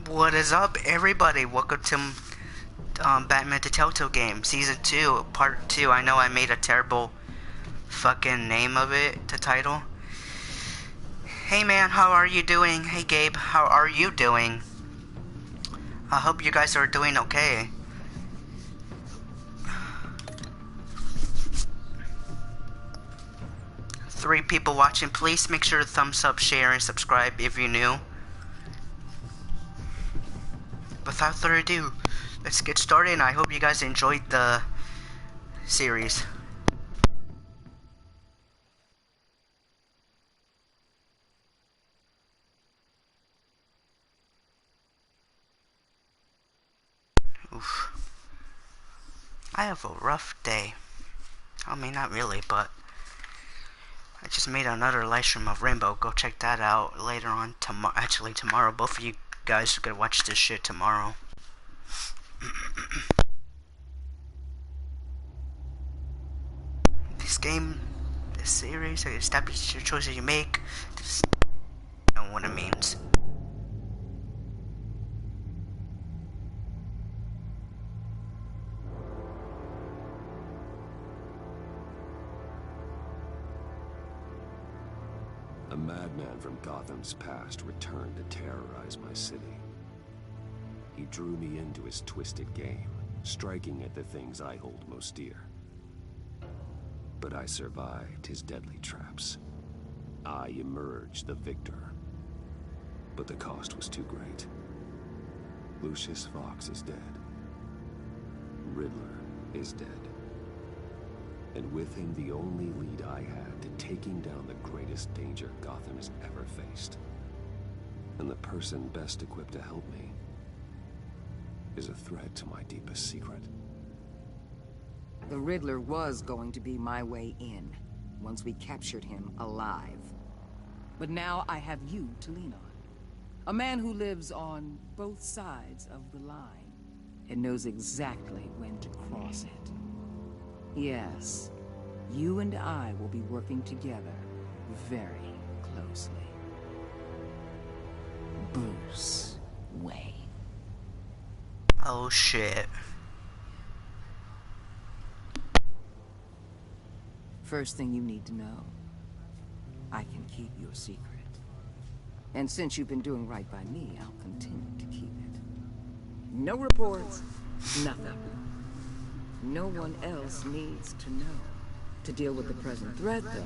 What is up, everybody? Welcome to Batman the Telltale Game, Season 2, Part 2. I know I made a terrible fucking name of it, the title. Hey man, how are you doing? Hey Gabe, how are you doing? I hope you guys are doing okay. Three people watching, please make sure to thumbs up, share, and subscribe if you're new. Without further ado, let's get started, and I hope you guys enjoyed the series. Oof. I have a rough day. I mean, not really, but I just made another live stream of Rainbow. Go check that out later on actually tomorrow. Both of you guys are gonna watch this shit tomorrow. This game, this series, establish your choices you make. Just know what it means. A madman from Gotham's past returned to terrorize my city. He drew me into his twisted game, striking at the things I hold most dear. But I survived his deadly traps. I emerged the victor. But the cost was too great. Lucius Fox is dead. Riddler is dead. And with him, the only lead I had to taking down the greatest danger Gotham has ever faced. And the person best equipped to help me is a threat to my deepest secret. The Riddler was going to be my way in, once we captured him alive. But now I have you to lean on. A man who lives on both sides of the line, and knows exactly when to cross it. Yes, you and I will be working together very closely. Bruce Wayne. Oh shit. First thing you need to know, I can keep your secret. And since you've been doing right by me, I'll continue to keep it. No reports, nothing. No one else needs to know. To deal with the present threat, though,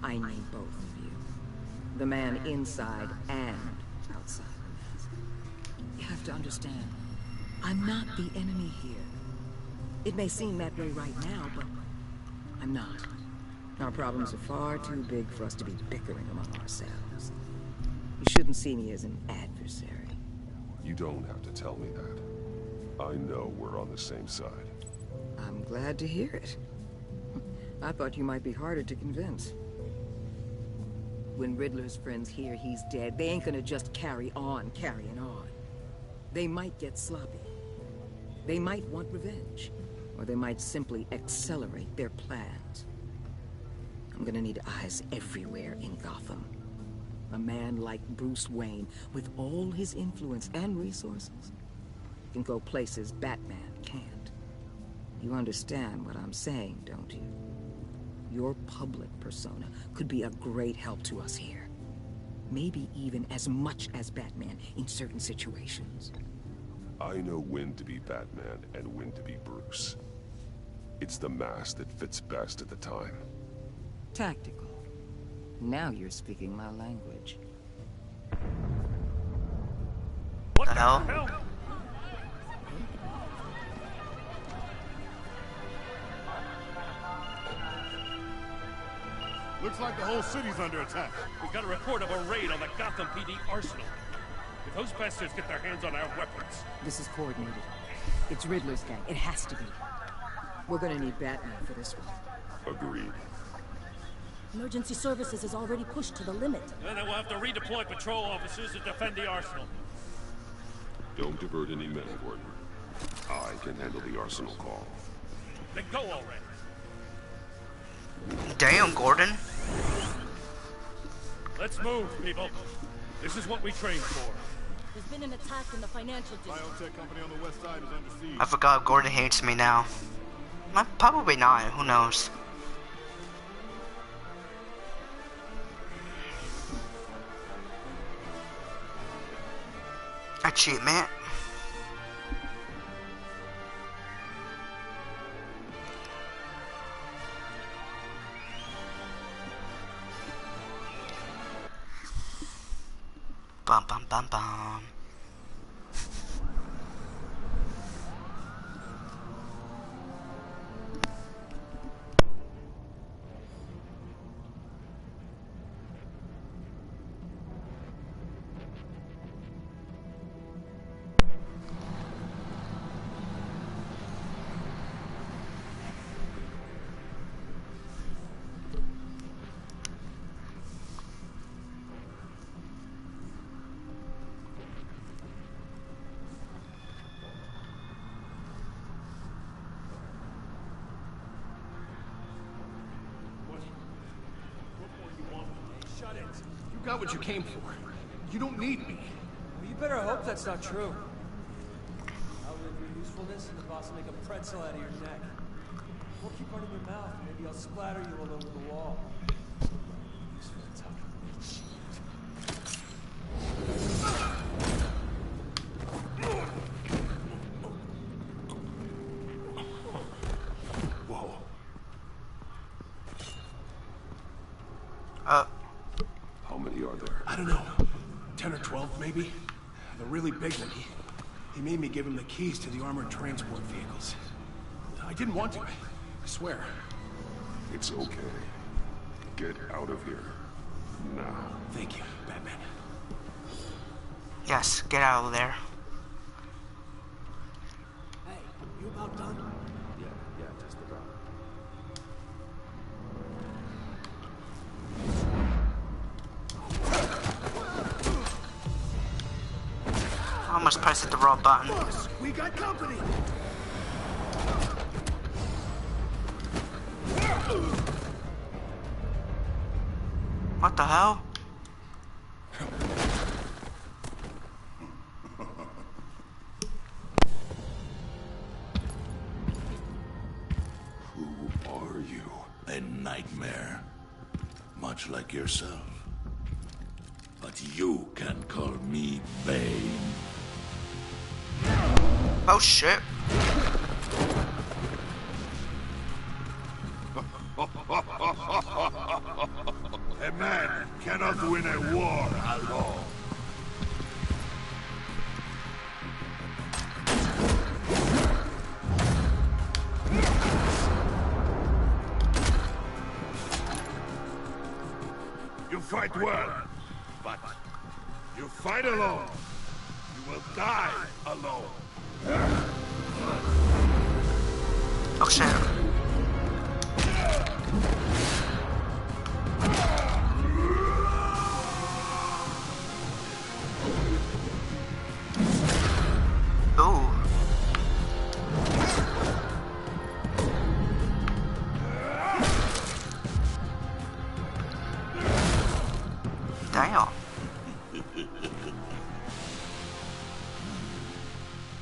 I need both of you. The man inside and outside the mask. You have to understand, I'm not the enemy here. It may seem that way right now, but I'm not. Our problems are far too big for us to be bickering among ourselves. You shouldn't see me as an adversary. You don't have to tell me that. I know we're on the same side. I'm glad to hear it. I thought you might be harder to convince. When Riddler's friends hear he's dead, they ain't gonna just carry on carrying on. They might get sloppy. They might want revenge. Or they might simply accelerate their plans. I'm gonna need eyes everywhere in Gotham. A man like Bruce Wayne, with all his influence and resources, can go places Batman can't. You understand what I'm saying, don't you? Your public persona could be a great help to us here. Maybe even as much as Batman in certain situations. I know when to be Batman and when to be Bruce. It's the mask that fits best at the time. Tactical. Now you're speaking my language. What the hell? Looks like the whole city's under attack. We got a report of a raid on the Gotham PD arsenal. If those bastards get their hands on our weapons... This is coordinated. It's Riddler's gang. It has to be. We're gonna need Batman for this one. Agreed. Emergency services is already pushed to the limit. And then we'll have to redeploy patrol officers to defend the arsenal. Don't divert any men, Gordon. I can handle the arsenal call. Then go already. Damn, Gordon. Let's move, people. This is what we trained for. There's been an attack in the financial district. Biotech company on the west side is under siege. I forgot Gordon hates me now. Probably not. Who knows? Achievement. Bum bum bum bum. You got what you came for. You don't need me. Well, you better hope that's not true. I'll live your usefulness and the boss will make a pretzel out of your neck. Or keep running your mouth and maybe I'll splatter you all over the wall. Useful tough. Whoa. How many are there? I don't know. 10 or 12, maybe? The really big one. He made me give him the keys to the armored transport vehicles. I didn't want to. I swear. It's okay. Get out of here. Now. Thank you, Batman. Yes, get out of there. Hey, you about done? Yeah, just about. I almost pressed the wrong button. Boss, we got company! What the hell? Who are you? A nightmare. Much like yourself. But you can call me Bane. Oh shit. A man cannot win a war alone. You fight well, but you fight alone. You will die alone. Oh shit. Ooh. Damn.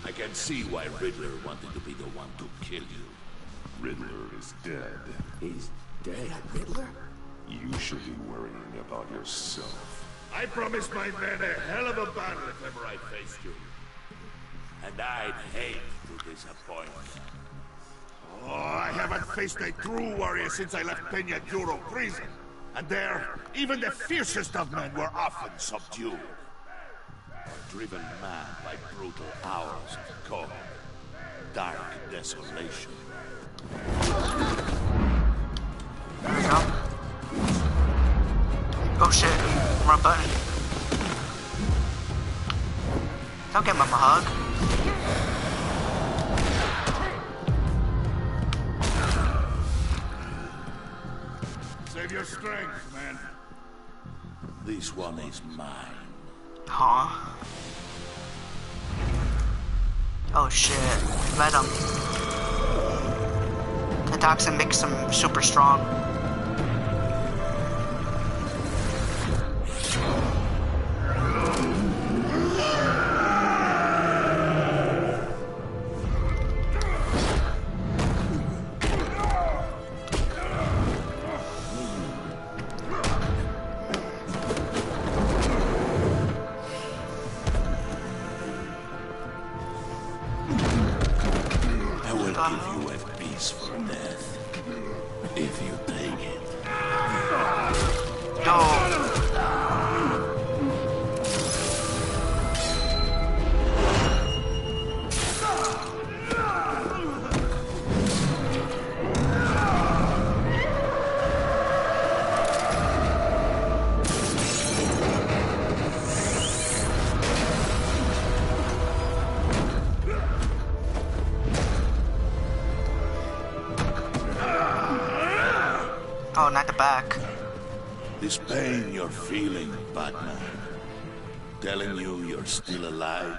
I can see why Riddler wanted to be the one to kill you. Riddler is dead. He's dead. Riddler? You should be worrying about yourself. I promised my men a hell of a battle if ever I faced you. And I'd hate to disappoint. Oh, I haven't faced a true warrior since I left Peña Duro prison. And there, even the fiercest of men were often subdued. Or driven mad by brutal hours of cold, dark desolation. There we go. Oh shit. Wrong button. Don't give him a hug. Save your strength, man. This one is mine. Huh? Oh shit. Let him. The toxin makes him super strong. back. This pain you're feeling, Batman, telling you you're still alive?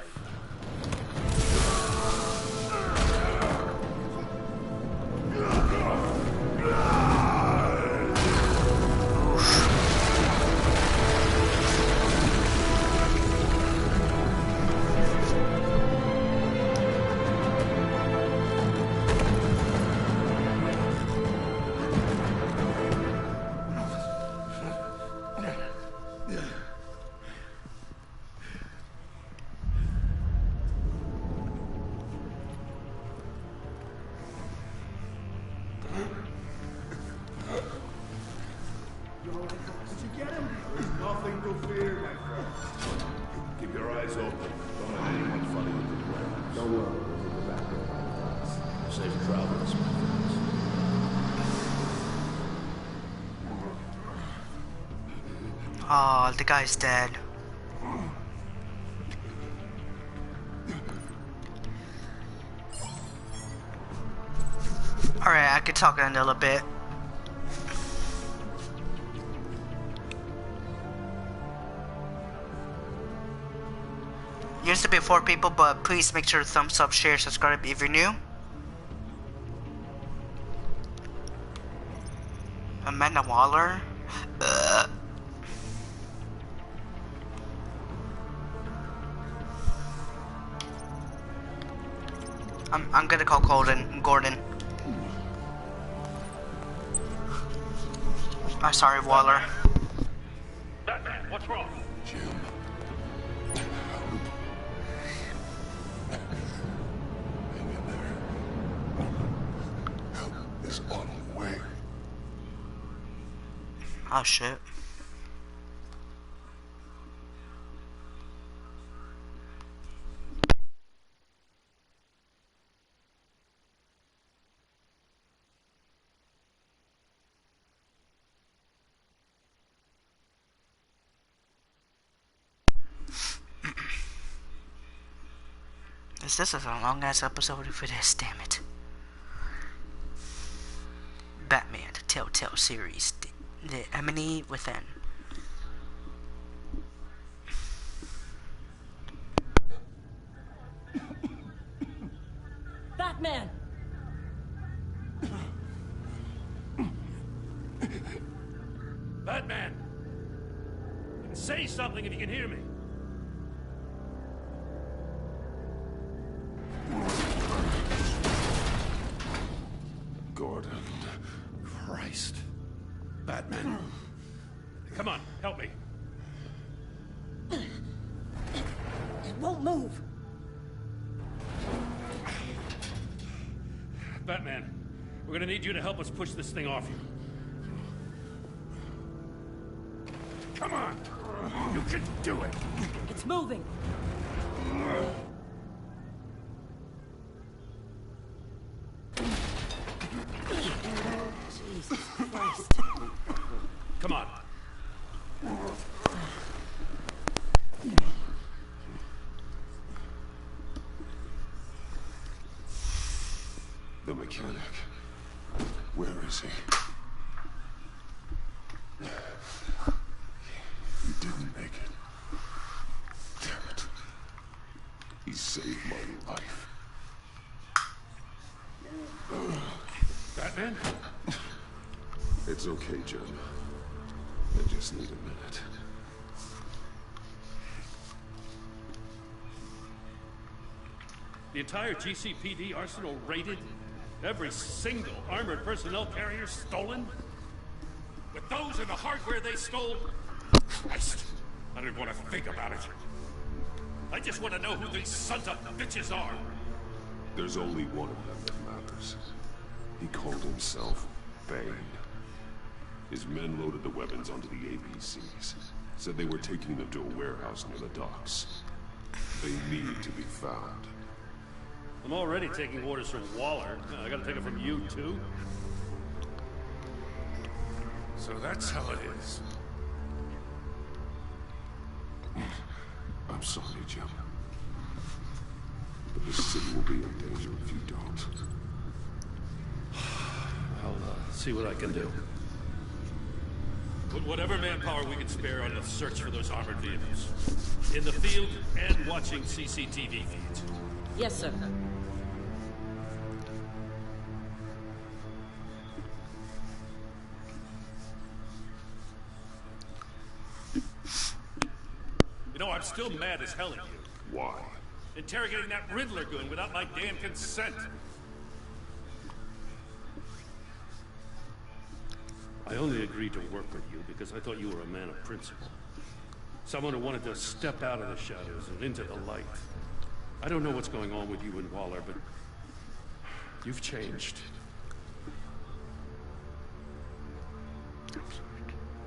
Nothing to fear, my friend. Keep your eyes open. Don't let anyone follow you to the warehouse. Don't worry, we'll hit the back door. Safe travels, my friends. Oh, the guy's dead. Alright, I could talk in a little bit. Used to be 4 people, but please make sure to thumbs up, share, subscribe if you're new. Amanda Waller. I'm gonna call Gordon. I'm sorry, Waller. Batman, what's wrong? Jim. Hang in there. Help is on the way. Oh shit. This is a long ass episode for this, damn it. Batman, the Telltale series, the Enemy Within. Batman! Batman! Say something if you can hear me. Gordon. Christ. Batman. Come on, help me. It won't move. Batman, we're gonna need you to help us push this thing off you. Come on! You can do it! It's moving. Jesus Christ. Come on. The mechanic. Where is he? He didn't make it. Damn it. He saved my life. Batman? It's okay, Jim. I just need a minute. The entire GCPD arsenal raided? Every single armored personnel carrier stolen? With those and the hardware they stole? Christ! I don't even want to think about it. I just want to know who these sons of bitches are. There's only one of them that matters. He called himself Bane. His men loaded the weapons onto the APCs. Said they were taking them to a warehouse near the docks. They need to be found. I'm already taking orders from Waller. I gotta take it from you, too? So that's how it is. I'm sorry, Jim. But this city will be in danger if you don't. I'll see what I can do. Put whatever manpower we can spare on the search for those armored vehicles. In the field and watching CCTV feeds. Yes, sir. You know, I'm still mad as hell at you. Why? Interrogating that Riddler goon without my damn consent. I only agreed to work with you because I thought you were a man of principle. Someone who wanted to step out of the shadows and into the light. I don't know what's going on with you and Waller, but you've changed.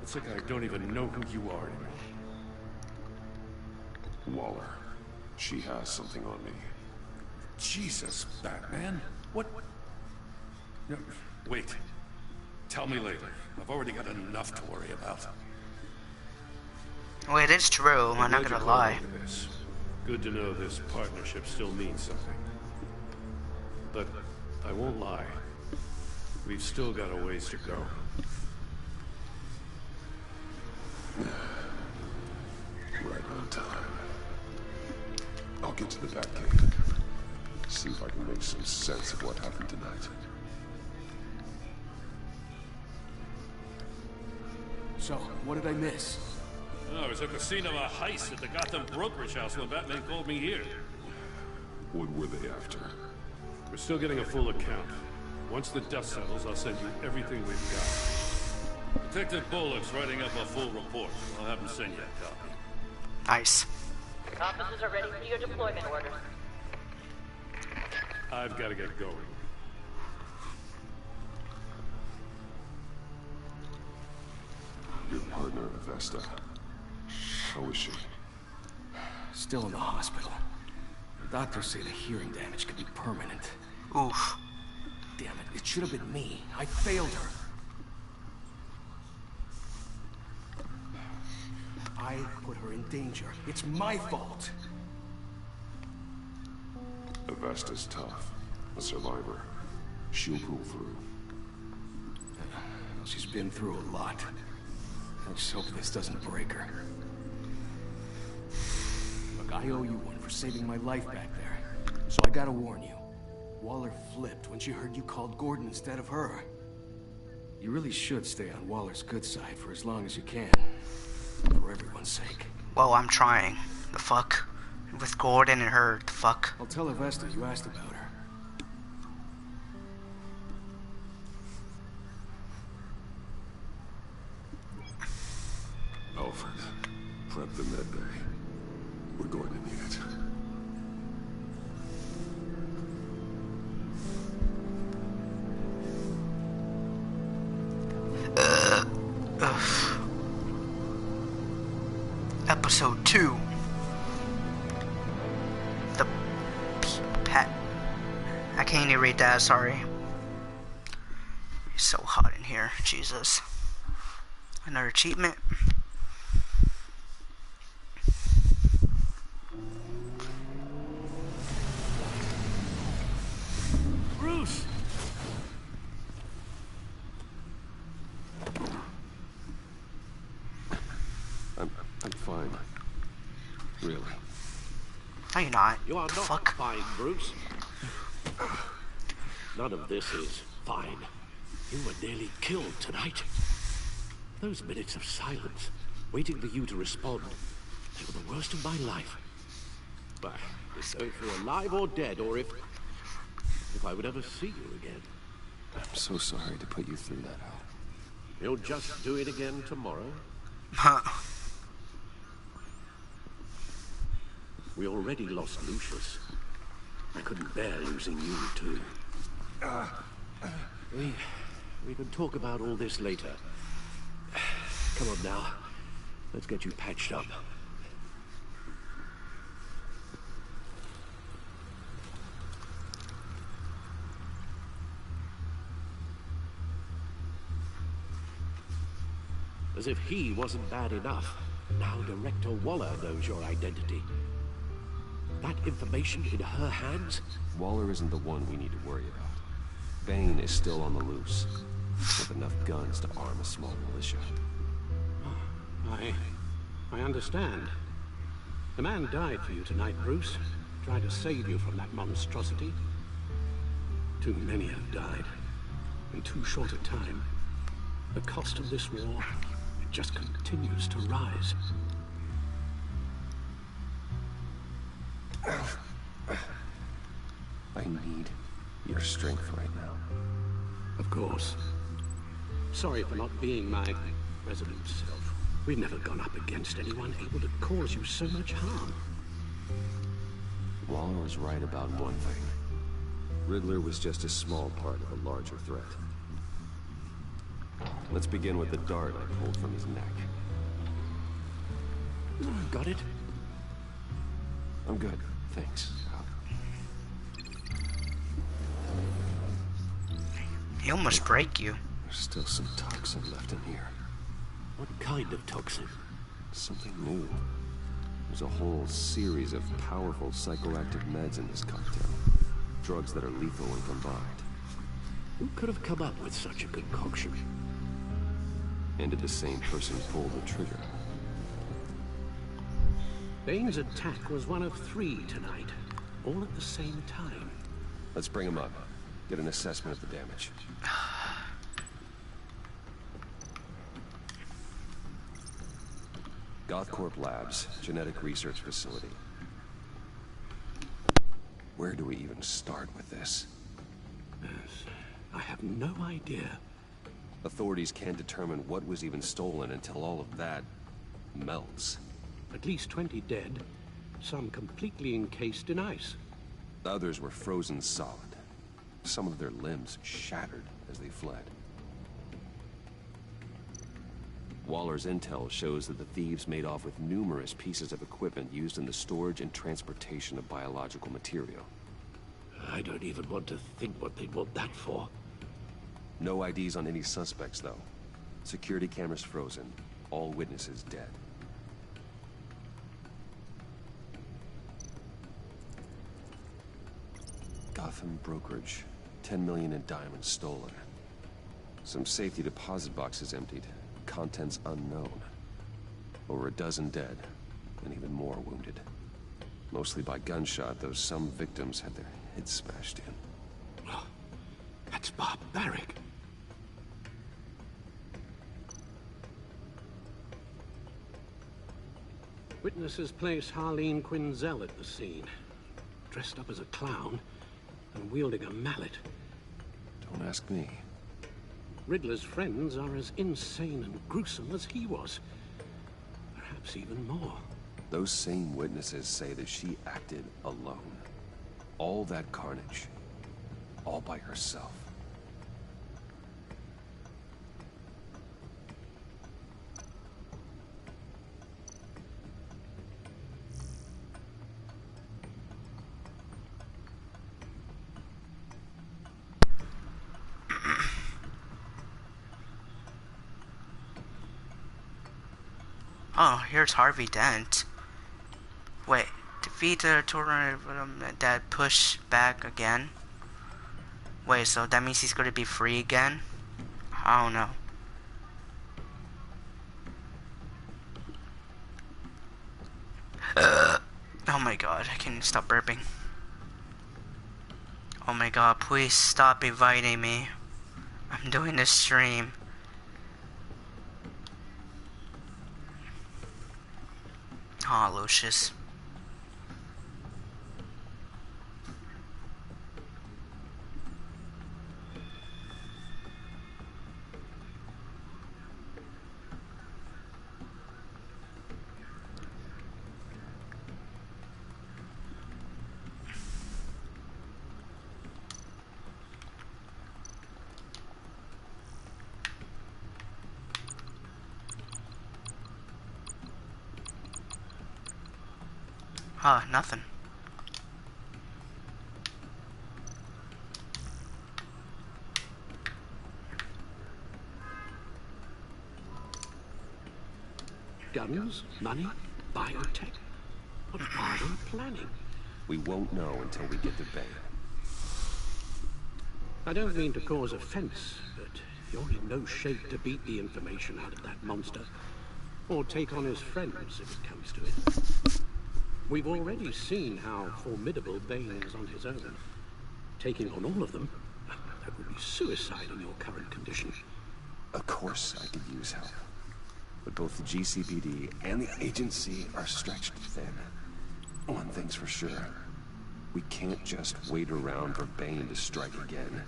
It's like I don't even know who you are anymore. Waller. She has something on me. Jesus, Batman. What? No, wait. Tell me later. I've already got enough to worry about. Well, it is true. I'm not gonna lie. Good to know this partnership still means something. But I won't lie. We've still got a ways to go. Right on time. I'll get to the Batcave. See if I can make some sense of what happened tonight. So, what did I miss? Oh, I was at the scene of a heist at the Gotham brokerage house when Batman called me here. What were they after? We're still getting a full account. Once the dust settles, I'll send you everything we've got. Detective Bullock's writing up a full report. I'll have him send you a copy. Nice. Officers are ready for your deployment orders. I've got to get going. Your partner, Vesta. How is she? Still in the hospital. The doctors say the hearing damage could be permanent. Oof. Damn it, it should have been me. I failed her. I put her in danger. It's my fault. Vesta's tough. A survivor. She'll pull through. She's been through a lot. I just hope this doesn't break her. Look, I owe you one for saving my life back there. So I gotta warn you. Waller flipped when she heard you called Gordon instead of her. You really should stay on Waller's good side for as long as you can. For everyone's sake. Well, I'm trying. The fuck? With Gordon and her, the fuck? I'll tell Vesta you asked about her. Alfred, prep the med bay. We're going to need it. Episode 2. The pet. I can't even read that, sorry. It's so hot in here, Jesus. Another achievement. Bruce! I'm fine. Really. No, you're not. You are The not fuck? fine, Bruce. None of this is fine. You were nearly killed tonight. Those minutes of silence, waiting for you to respond, they were the worst of my life. But it's if you're alive or dead, or if I would ever see you again. I'm so sorry to put you through that, Al. You'll just do it again tomorrow. We already lost Lucius. I couldn't bear losing you, too. We can talk about all this later. Come on now. Let's get you patched up. As if he wasn't bad enough. Now Director Waller knows your identity. That information in her hands? Waller isn't the one we need to worry about. Bane is still on the loose, with enough guns to arm a small militia. I understand. The man died for you tonight, Bruce. Tried to save you from that monstrosity. Too many have died. In too short a time. The cost of this war, it just continues to rise. I need your strength right now. Of course. Sorry for not being my resident self. We've never gone up against anyone able to cause you so much harm. Waller was right about one thing. Riddler was just a small part of a larger threat. Let's begin with the dart I pulled from his neck. Got it? I'm good, thanks. He almost break you. There's still some toxin left in here. What kind of toxin? Something new. There's a whole series of powerful psychoactive meds in this cocktail. Drugs that are lethal when combined. Who could have come up with such a concoction? And did the same person pull the trigger? Bane's attack was one of 3 tonight, all at the same time. Let's bring him up. Get an assessment of the damage. Gothcorp Labs, genetic research facility. Where do we even start with this? Yes, I have no idea. Authorities can't determine what was even stolen until all of that melts. At least 20 dead, some completely encased in ice. Others were frozen solid. Some of their limbs shattered as they fled. Waller's intel shows that the thieves made off with numerous pieces of equipment used in the storage and transportation of biological material. I don't even want to think what they'd want that for. No IDs on any suspects, though. Security cameras frozen. All witnesses dead. Gotham brokerage. 10 million in diamonds stolen. Some safety deposit boxes emptied. Contents unknown. Over a dozen dead, and even more wounded. Mostly by gunshot, though some victims had their heads smashed in. Oh, that's barbaric. Witnesses place Harleen Quinzel at the scene. Dressed up as a clown and wielding a mallet. Don't ask me. Riddler's friends are as insane and gruesome as he was. Perhaps even more. Those same witnesses say that she acted alone. All that carnage. All by herself. Oh, here's Harvey Dent. Wait, defeat the tornado that push back again? Wait, so that means he's gonna be free again? I don't know. Oh my god, I can't stop burping. Oh my god, please stop inviting me. I'm doing this stream. Aw, Lucius. Nothing. Guns, money, biotech. What are they planning? We won't know until we get to Bane. I don't mean to cause offense, but you're in no shape to beat the information out of that monster. Or take on his friends, if it comes to it. We've already seen how formidable Bane is on his own. Taking on all of them, that would be suicide in your current condition. Of course I could use help. But both the GCPD and the agency are stretched thin. One thing's for sure. We can't just wait around for Bane to strike again.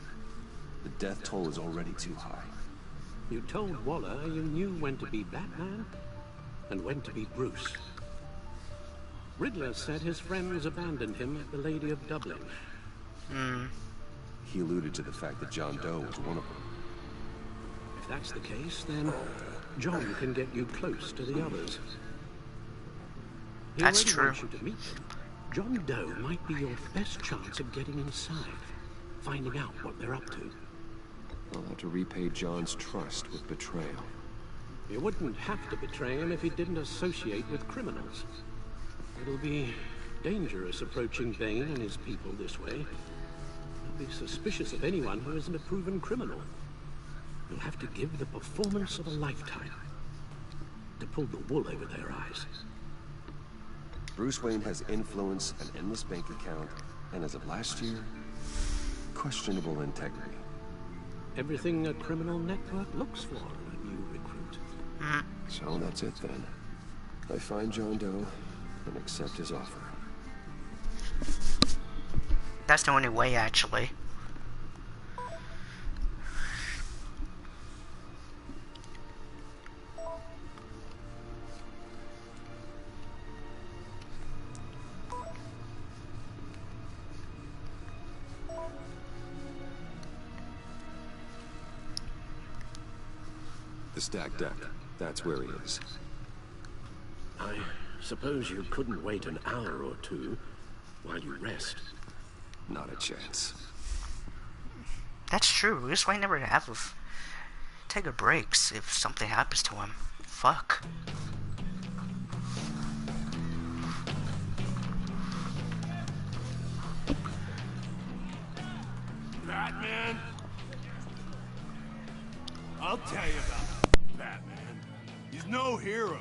The death toll is already too high. You told Waller you knew when to be Batman and when to be Bruce. Riddler said his friends abandoned him at the Lady of Dublin. He alluded to the fact that John Doe was one of them. If that's the case, then John can get you close to the others. He That's already true. wants you to meet them. John Doe might be your best chance of getting inside, finding out what they're up to. I'll have to repay John's trust with betrayal. You wouldn't have to betray him if he didn't associate with criminals. It'll be dangerous approaching Bane and his people this way. They'll be suspicious of anyone who isn't a proven criminal. You'll have to give the performance of a lifetime to pull the wool over their eyes. Bruce Wayne has influence, an endless bank account, and as of last year, questionable integrity. Everything a criminal network looks for in a new recruit. So that's it then. I find John Doe and accept his offer. That's the only way, actually. The stacked deck. That's where he is. I suppose you couldn't wait an hour or two while you rest. Not a chance. That's true. Bruce Wayne never have take a breaks if something happens to him. Fuck. Batman? I'll tell you about Batman. He's no hero.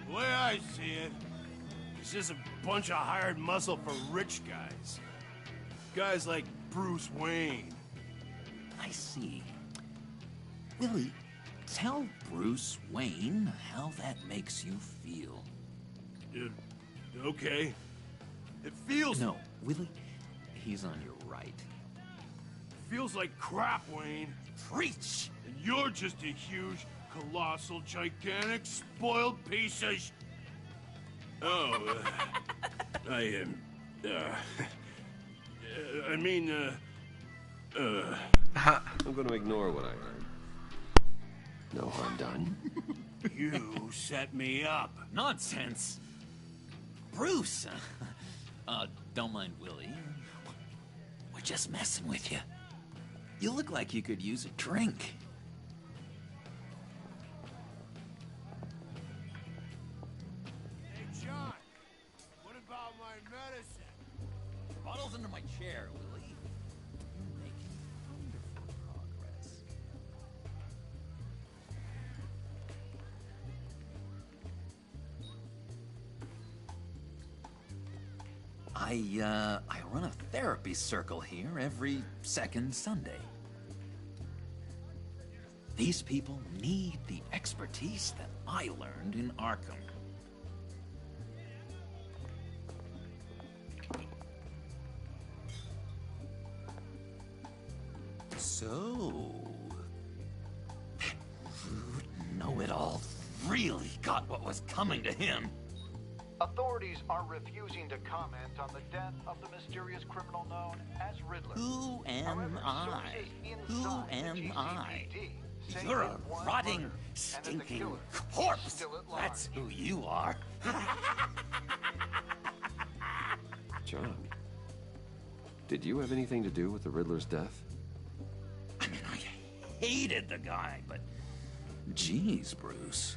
The way I see it, he's just a bunch of hired muscle for rich guys. Guys like Bruce Wayne. I see. Willie, tell Bruce Wayne how that makes you feel. Okay. It feels... No, Willie, he's on your right. Feels like crap, Wayne. Preach! And you're just a huge, colossal, gigantic, spoiled piece of I am... I'm going to ignore what I heard. No harm done. You set me up. Nonsense! Bruce! Don't mind Willie. We're just messing with you. You look like you could use a drink. Hey, John. What about my medicine? Bottle's under my chair, Willie. You're making wonderful progress. I run a therapy circle here every second Sunday. These people need the expertise that I learned in Arkham. So, rude know-it-all really got what was coming to him. Authorities are refusing to comment on the death of the mysterious criminal known as Riddler. Who am However, I? sources Who inside the am I? GCPD say You're a that one rotting, murder and that the stinking killer is corpse. still at large. That's who you are. John, did you have anything to do with the Riddler's death? I mean, I hated the guy, but... Geez, Bruce.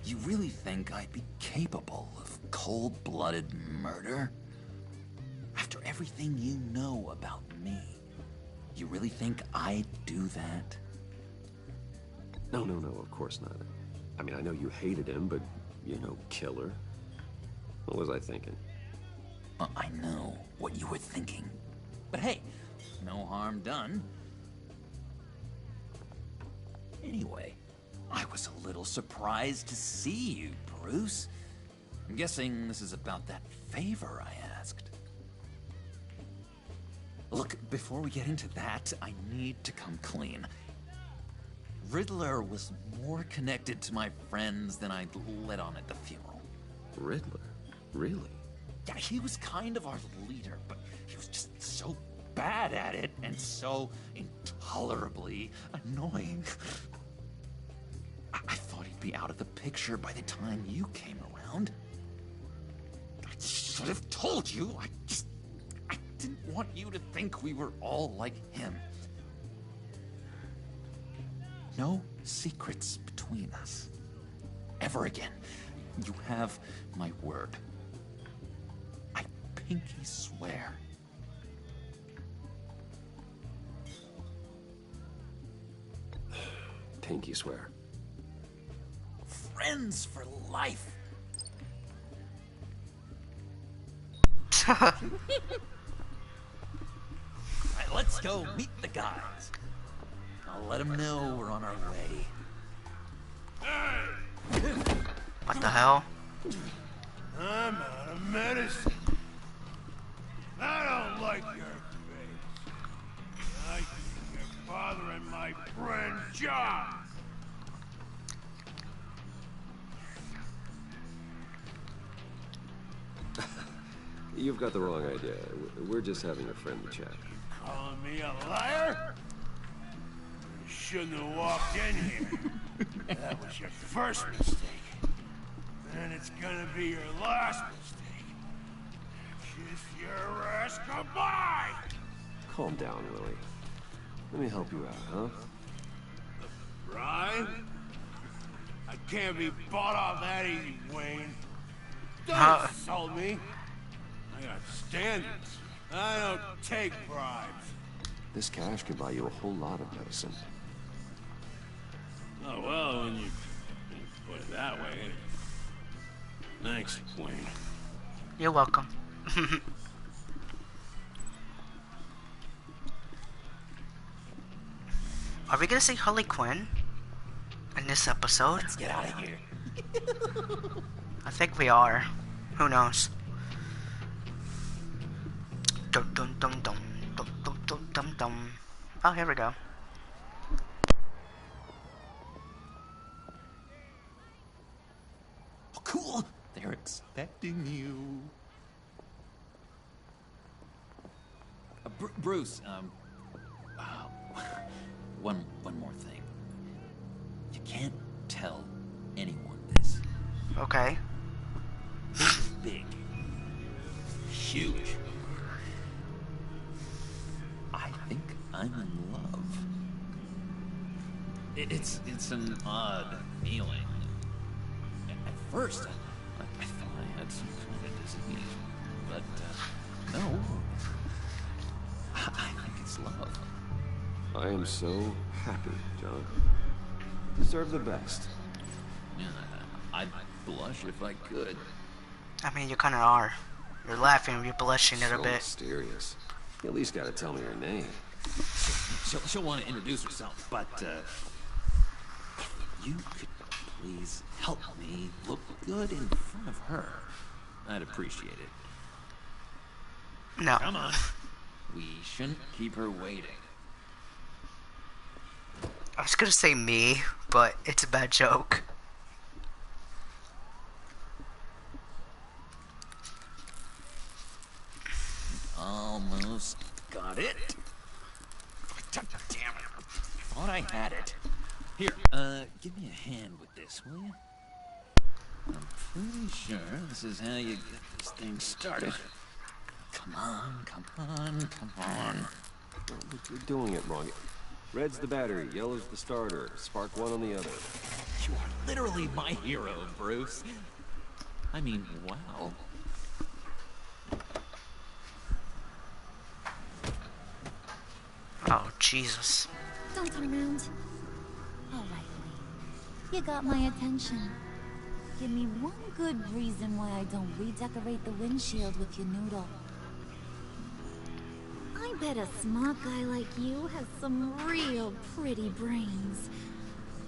You really think I'd be capable of cold-blooded murder? After everything you know about me, you really think I'd do that? No, of course not. I mean, I know you hated him, but you're no killer. What was I thinking? I know what you were thinking. But hey, no harm done. Anyway, I was a little surprised to see you, Bruce. I'm guessing this is about that favor I asked. Look, before we get into that, I need to come clean. Riddler was more connected to my friends than I'd let on at the funeral. Riddler? Really? Yeah, he was kind of our leader, but he was just so bad at it and so intolerably annoying. I thought he'd be out of the picture by the time you came around. I should have told you. I didn't want you to think we were all like him. No secrets between us. Ever again. You have my word. I pinky swear. Pinky swear. Friends for life. Alright, let's go meet the guys. I'll let them know we're on our way. What the hell? I'm out of medicine. I don't like your face. I think you're bothering my friend John. You've got the wrong idea. We're just having a friendly chat. Calling me a liar? You shouldn't have walked in here. That was your first mistake. And it's gonna be your last mistake. Kiss your ass goodbye! Calm down, Willie. Let me help you out, huh? Bribe? I can't be bought off that easy, Wayne. Don't insult me. I got standards. I don't take bribes. This cash can buy you a whole lot of medicine. Oh, well, when you put it that way. Thanks, Wayne. You're welcome. Are we gonna see Harley Quinn in this episode? Let's get out of here. I think we are. Who knows? Dum dum dum dum dum dum dum dum dum. Oh, here we go. Oh, cool. They're expecting you. Bruce, one more thing. You can't tell anyone this. Okay. This is big. Huge. I think I'm in love. It's an odd feeling. At first, I thought I had some kind of disease, but no. I think it's love. I am so happy, John. You deserve the best. Yeah, I'd blush if I could. I mean, you kind of are. You're laughing, you're blushing a So bit. mysterious. You at least gotta tell me her name. She'll want to introduce herself, but you could please help me look good in front of her. I'd appreciate it. No. Come on. We shouldn't keep her waiting. I was gonna say me, but it's a bad joke. Almost got it. Damn it. Thought I had it. Here, give me a hand with this, will you? I'm pretty sure this is how you get this thing started. Come on, come on, come on. Oh, you're doing it wrong. Red's the battery, yellow's the starter. Spark one on the other. You are literally my hero, Bruce. I mean, wow. Oh, Jesus. Don't turn around. All right, Lee. You got my attention. Give me one good reason why I don't redecorate the windshield with your noodle. I bet a smart guy like you has some real pretty brains.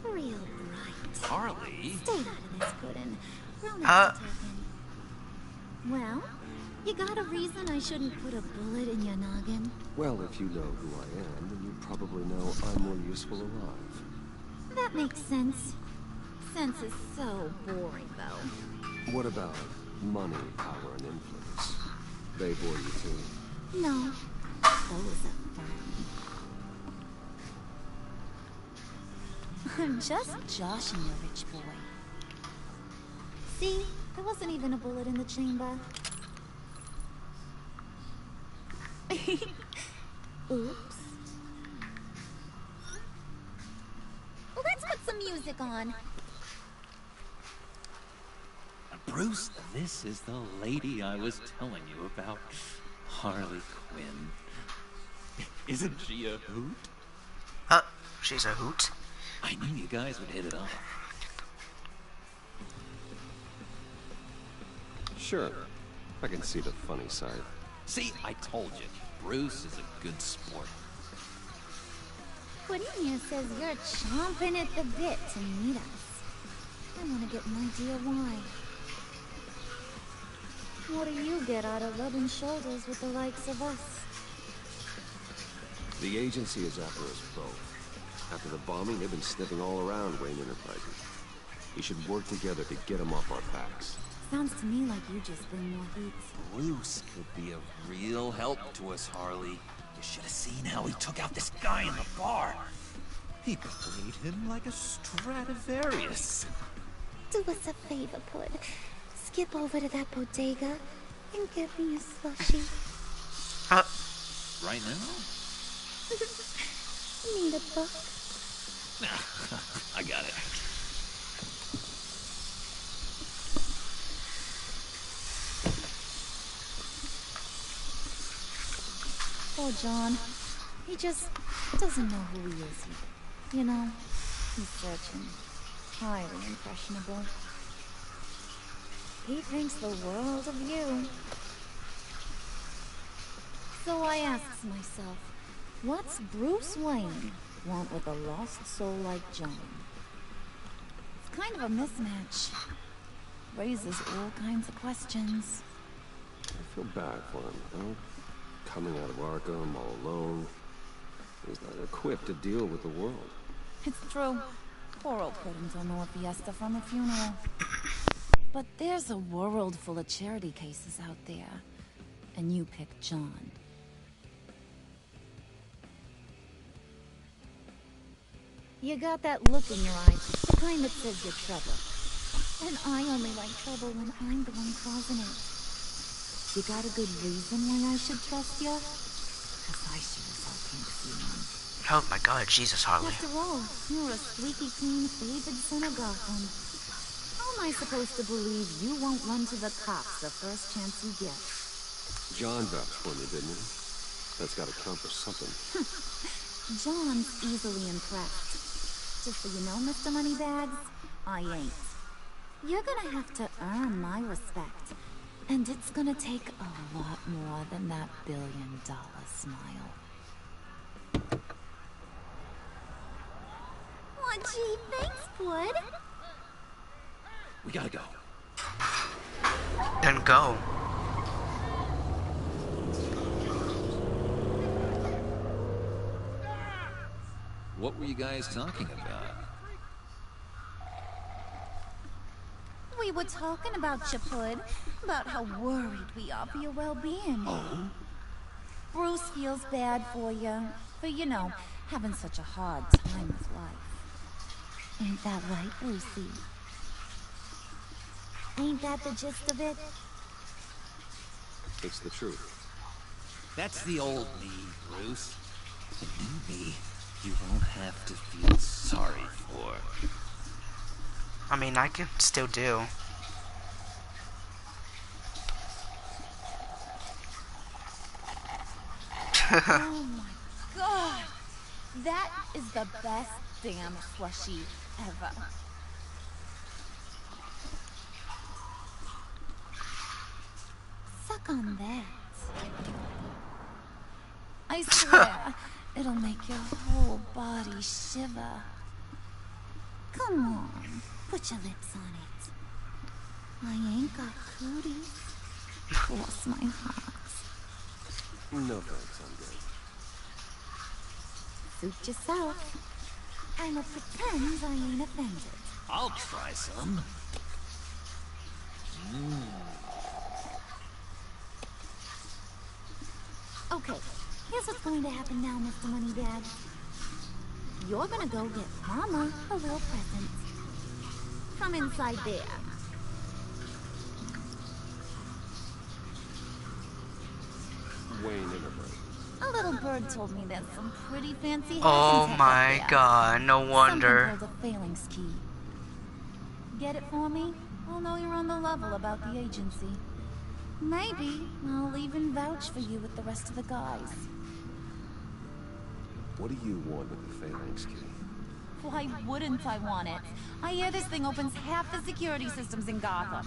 Real bright. Harley? Stay out of this, Puddin'. Grown-ups are talking. Well, you got a reason I shouldn't put a bullet in your noggin? Well, if you know who I am, then you probably know I'm more useful alive. That makes sense. Sense is so boring, though. What about money, power, and influence? They bore you too? No. Those are fun. I'm just joshing you, rich boy. See? There wasn't even a bullet in the chamber. Oops. Let's put some music on. Bruce, this is the lady I was telling you about. Harley Quinn. Isn't she a hoot? She's a hoot? I knew you guys would hit it off. Sure. I can see the funny side. See, I told you. Bruce is a good sport. Puddin' says you're chomping at the bit to meet us. I want to get an idea why. What do you get out of rubbing shoulders with the likes of us? The agency is after us both. After the bombing, they've been sniffing all around Wayne Enterprises. We should work together to get them off our backs. Sounds to me like you just bring more heat. Bruce could be a real help to us, Harley. You should have seen how he took out this guy in the bar. He played him like a Stradivarius. Do us a favor, Pud. Skip over to that bodega and get me a slushie. Right now? Need a book? I got it. Poor John. He just doesn't know who he is yet. You know, he's searching. Highly impressionable. He thinks the world of you. So I asks myself, what's Bruce Wayne want with a lost soul like John? It's kind of a mismatch. Raises all kinds of questions. I feel bad for him, you know? Coming out of Arkham all alone. He's not equipped to deal with the world. It's true. Poor old Puddin' don't know a fiesta from a funeral. But there's a world full of charity cases out there. And you pick John. You got that look in your eye, the kind that says you're trouble. And I only like trouble when I'm the one causing it. You got a good reason why I should trust you? Because I sure as hell can't see one. Oh my god, Jesus, Harley. After all, you're a squeaky clean, favored son of Gotham. How am I supposed to believe you won't run to the cops the first chance you get? John vouched for me, didn't he? That's gotta count for something. John's easily impressed. Just so you know, Mr. Moneybags, I ain't. You're gonna have to earn my respect. And it's gonna take a lot more than that $1 billion smile. Oh, gee, thanks, Wood. We gotta go. Then go. What were you guys talking about? We were talking about you, Pud. About how worried we are for your well-being. Oh? Bruce feels bad for you. For, you know, having such a hard time with life. Ain't that right, Brucey? Ain't that the gist of it? It's the truth. That's the old me, Bruce. The new me, you won't have to feel sorry for. I mean, I can still do. Oh my god! That is the best damn slushie ever. Suck on that. I swear, it'll make your whole body shiver. Come on, put your lips on it. I ain't got cooties. Cross my heart. No thanks, I'm good. Suit yourself. I'ma pretend I ain't offended. I'll try some. Okay, here's what's going to happen now, Mr. Moneybag. You're gonna go get Mama a little present. From inside there. Wayne Enterprise. A little bird told me there's some pretty fancy Oh hacking tech my up there. god, no wonder. Something called a phalanx key. Get it for me? I'll know you're on the level about the agency. Maybe I'll even vouch for you with the rest of the guys. What do you want with the phalanx key? Why wouldn't I want it? I hear this thing opens half the security systems in Gotham.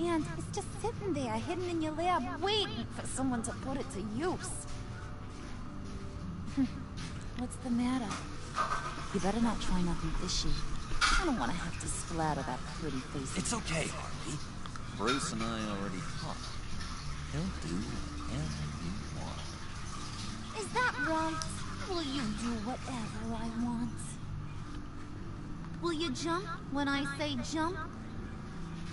And it's just sitting there, hidden in your lab, waiting for someone to put it to use. What's the matter? You better not try nothing fishy. I don't want to have to splatter that pretty face. It's okay, Harley. Bruce and I already talked. He'll do whatever you want. Is that right? Will you do whatever I want? Will you jump when I say jump?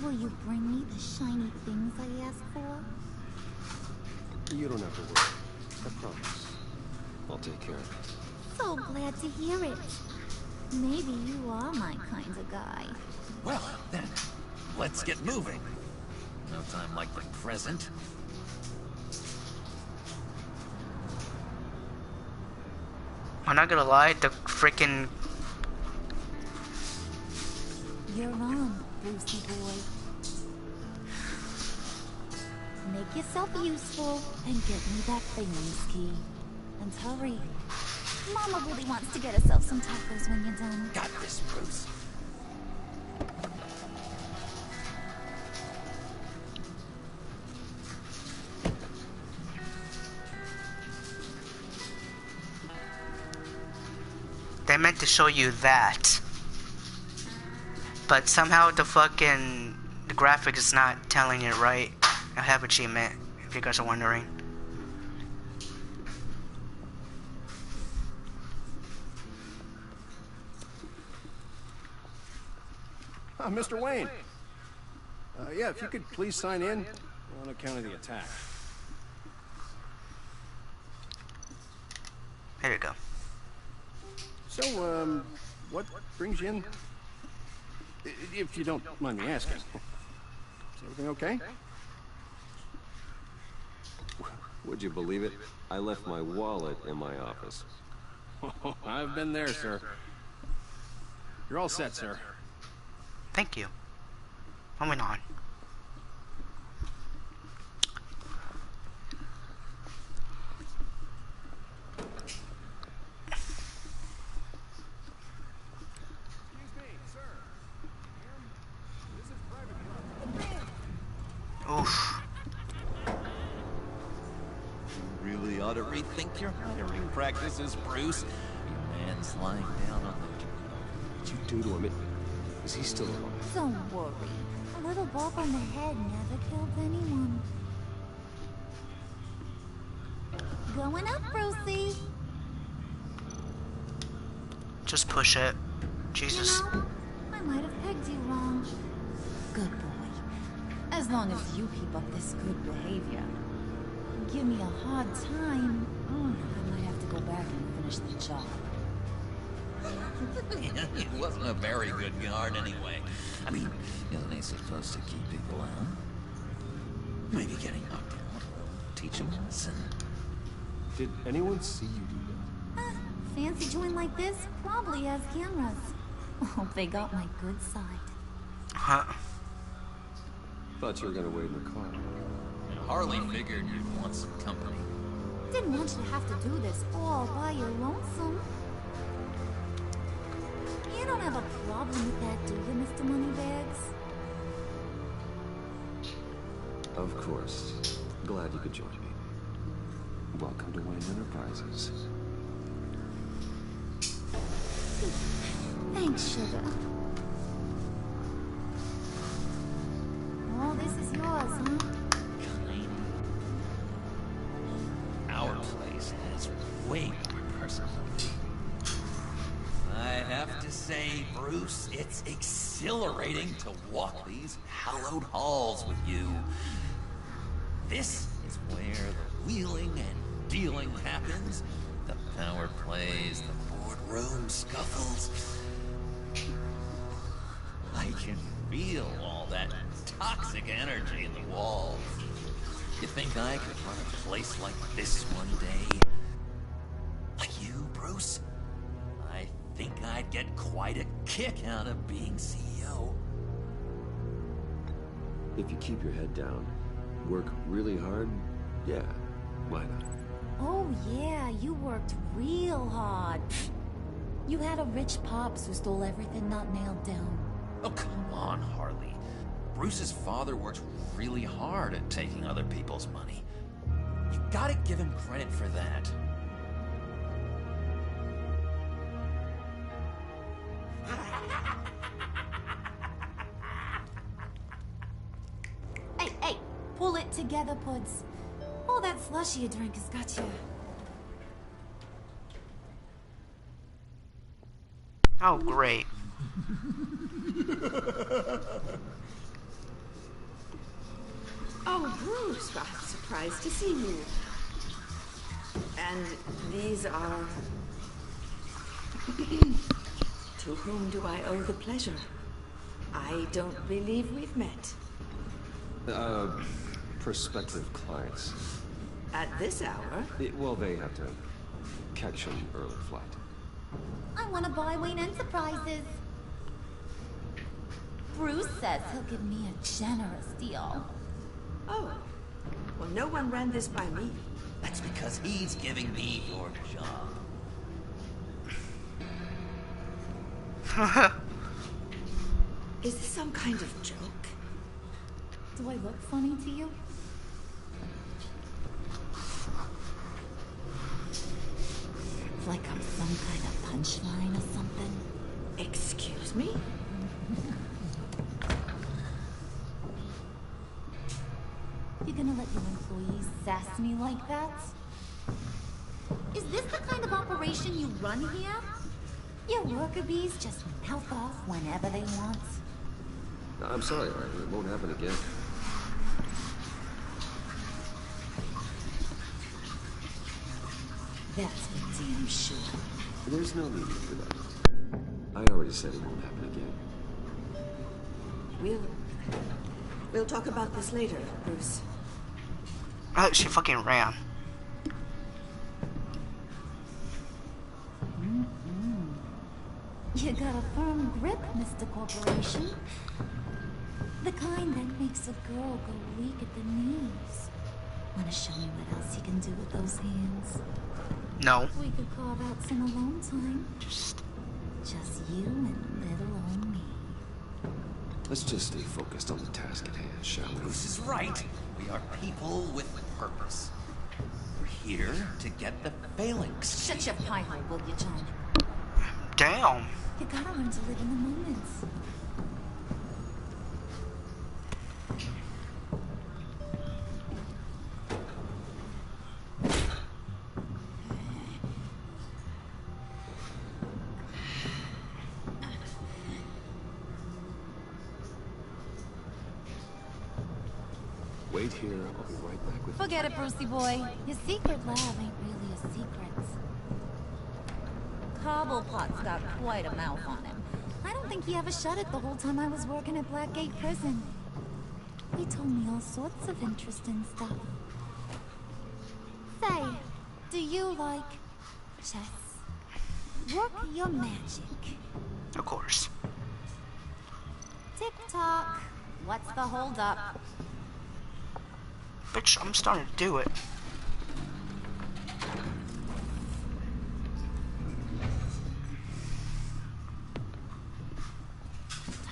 Will you bring me the shiny things I ask for? You don't have to worry. I promise. I'll take care of it. So glad to hear it. Maybe you are my kind of guy. Well, then, let's get moving. No time like the present. I'm not gonna lie, the freaking You're on, Brucey boy. Make yourself useful and get me that phalanx key. And hurry. Mama really wants to get herself some tacos when you're done. Got this, Bruce. they meant to show you that. But somehow the graphic is not telling it right. I have achievement, if you guys are wondering. Mr. Wayne. Yeah, if you could please sign in on account of the attack. There you go. So, what brings you in? If you don't mind me asking. Is everything okay? Would you believe it? I left my wallet in my office. Oh, I've been there, sir. You're all set, sir. Thank you. Moving on. Oof. You really ought to rethink your hiring practices, Bruce. Your man's lying down on the... What'd you do to him? Is he still alive? Don't worry. A little bump on the head never killed anyone. Going up, Brucey. Just push it. Jesus. You know, I might have pegged you wrong. Good boy. As long as you keep up this good behavior. Give me a hard time, I might have to go back and finish the job. He wasn't a very good guard anyway. I mean, isn't he supposed to keep people out? Maybe getting knocked out will teach him a lesson. Did anyone see you do that? Fancy joint like this probably has cameras. Hope they got my good side. Huh? Thought you were gonna wait in the car. Harley figured you'd want some company. Didn't want you to have to do this all by your lonesome. You don't have a problem with that, do you, Mr. Moneybags? Of course. Glad you could join me. Welcome to Wayne Enterprises. Thanks, sugar. Oh, this is yours, huh? Our place has way more personality. I have to say, Bruce, it's exhilarating to walk these hallowed halls with you. This is where the wheeling and dealing happens. The power plays, the boardroom scuffles. I can feel all that toxic energy in the walls. You think I could run a place like this one day? Like you, Bruce? I think I'd get quite a kick out of being CEO. If you keep your head down, work really hard, yeah, why not? Oh, yeah, you worked real hard. You had a rich pops who stole everything not nailed down. Oh, come on, Harley. Bruce's father worked really hard at taking other people's money. You gotta give him credit for that. Hey, pull it together, Puds. All that slushy you drink has got you. Oh, great. Oh, Bruce, well, I'm surprised to see you. And these are... To whom do I owe the pleasure? I don't believe we've met. Prospective clients. At this hour? Well, they have to catch an early flight. I want to buy Wayne Enterprises. Bruce says he'll give me a generous deal. Oh. Well, no one ran this by me. That's because he's giving me your job. Is this some kind of joke? Do I look funny to you? Like I'm some kind of punchline or something. Excuse me? You gonna let your employees sass me like that? Is this the kind of operation you run here? Your worker bees just mouth off whenever they want. I'm sorry, Harley. It won't happen again. That's for damn sure. There's no need for that. I already said it won't happen again. We'll talk about this later, Bruce. Oh, she fucking ran. You got a firm grip, Mr. Corporation. The kind that makes a girl go weak at the knees. Wanna show me what else you can do with those hands? No. We could carve out some alone time. Just you and little old me. Let's just stay focused on the task at hand, shall we? Bruce is right. We are people with purpose. We're here to get the failings. Shut your pie hole, will you, John? Damn. You gotta learn to live in the moments. Wait here. I'll be right back with you. Forget it, Brucey boy. Your secret lab ain't really a secret. Cobblepot's got quite a mouth on him. I don't think he ever shut it the whole time I was working at Blackgate Prison. He told me all sorts of interesting stuff. Say, do you like chess? Work your magic. Of course. Tick-tock. What's the holdup? Bitch, I'm starting to do it.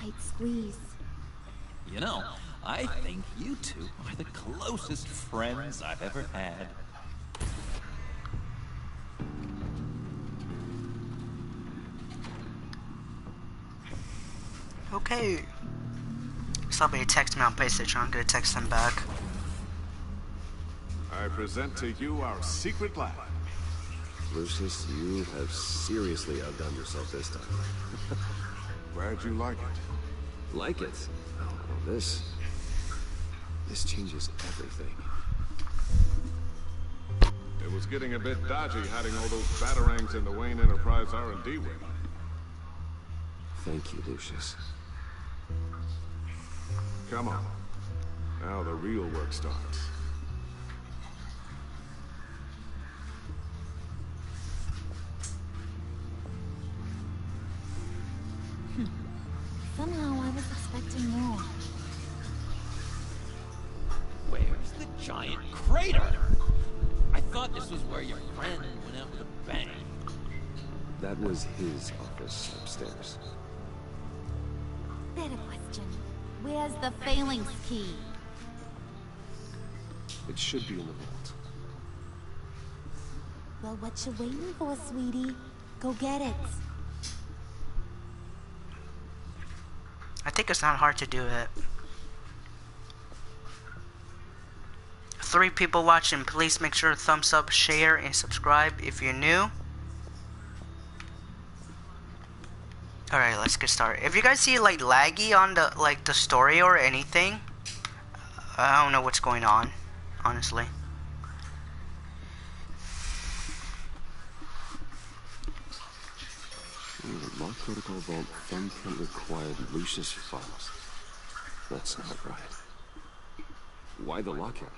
Tight squeeze. You know, I think you two are the closest friends I've ever had. Okay. Somebody text me on PlayStation. I'm gonna text them back. I present to you our secret lab. Lucius, you have seriously outdone yourself this time. Glad you like it. Like it? Oh, this changes everything. It was getting a bit dodgy hiding all those batarangs in the Wayne Enterprise R&D wing. Thank you, Lucius. Come on. Now the real work starts. Somehow I was expecting more. Where's the giant crater? I thought this was where your friend went out with a bang. That was his office upstairs. Better question. Where's the phalanx key? It should be in the vault. Well, what you waiting for, sweetie? Go get it. I think it's not hard to do it. 3 people watching, please make sure to thumbs up, share, and subscribe if you're new. Alright, let's get started. If you guys see like laggy on the story or anything, I don't know what's going on, honestly. The lock protocol vault thumbprint required Lucius files. That's not right. Why the lockout?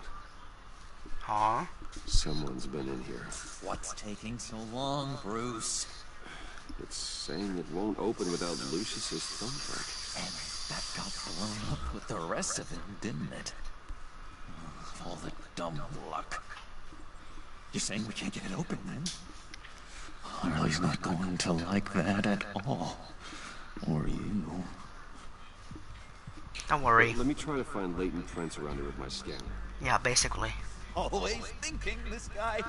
Huh? Someone's been in here. What's taking so long, Bruce? It's saying it won't open without Lucius's thumbprint. And that got blown up with the rest of it, didn't it? All the dumb luck. You're saying we can't get it open, then? Oh, he's not going to like that at all. Or you. Don't worry. Let me try to find latent prints around here with my scanner. Yeah, basically. Always thinking, this guy.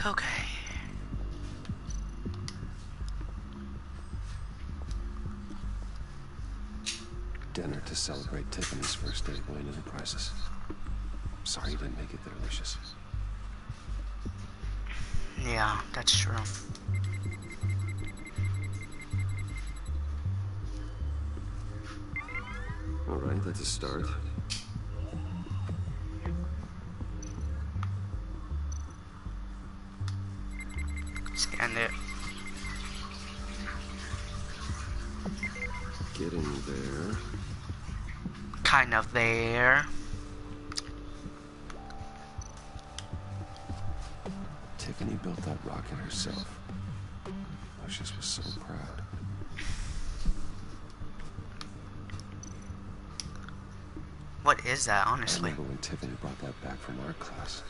Okay. Dinner to celebrate Tiffany's first day at Wayne Enterprises. Sorry you didn't make it there, Lucius. Yeah, that's true. Alright, that's a start. Scan it. Getting there. Kind of there. Tiffany built that rocket herself. Lucius was so proud. What is that, I honestly? remember when Tiffany brought that back from art class.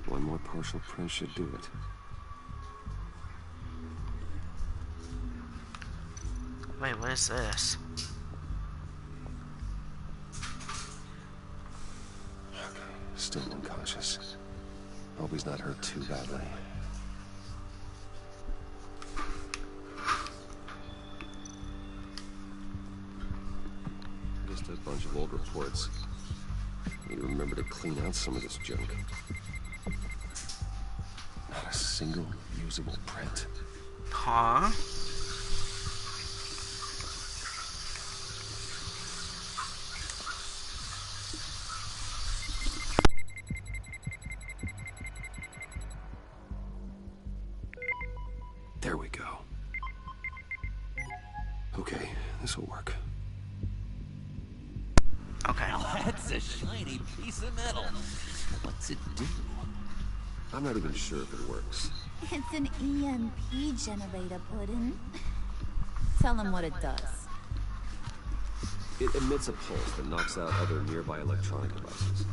One more partial print should do it. Wait, what is this? Still unconscious. Hope he's not hurt too badly. Just a bunch of old reports. Need to remember to clean out some of this junk. Not a single usable print. Huh? There we go. Okay, this will work. Okay. Now that's a shiny piece of metal. What's it do? I'm not even sure if it works. It's an EMP generator, Puddin'. Tell him what it does. It emits a pulse that knocks out other nearby electronic devices.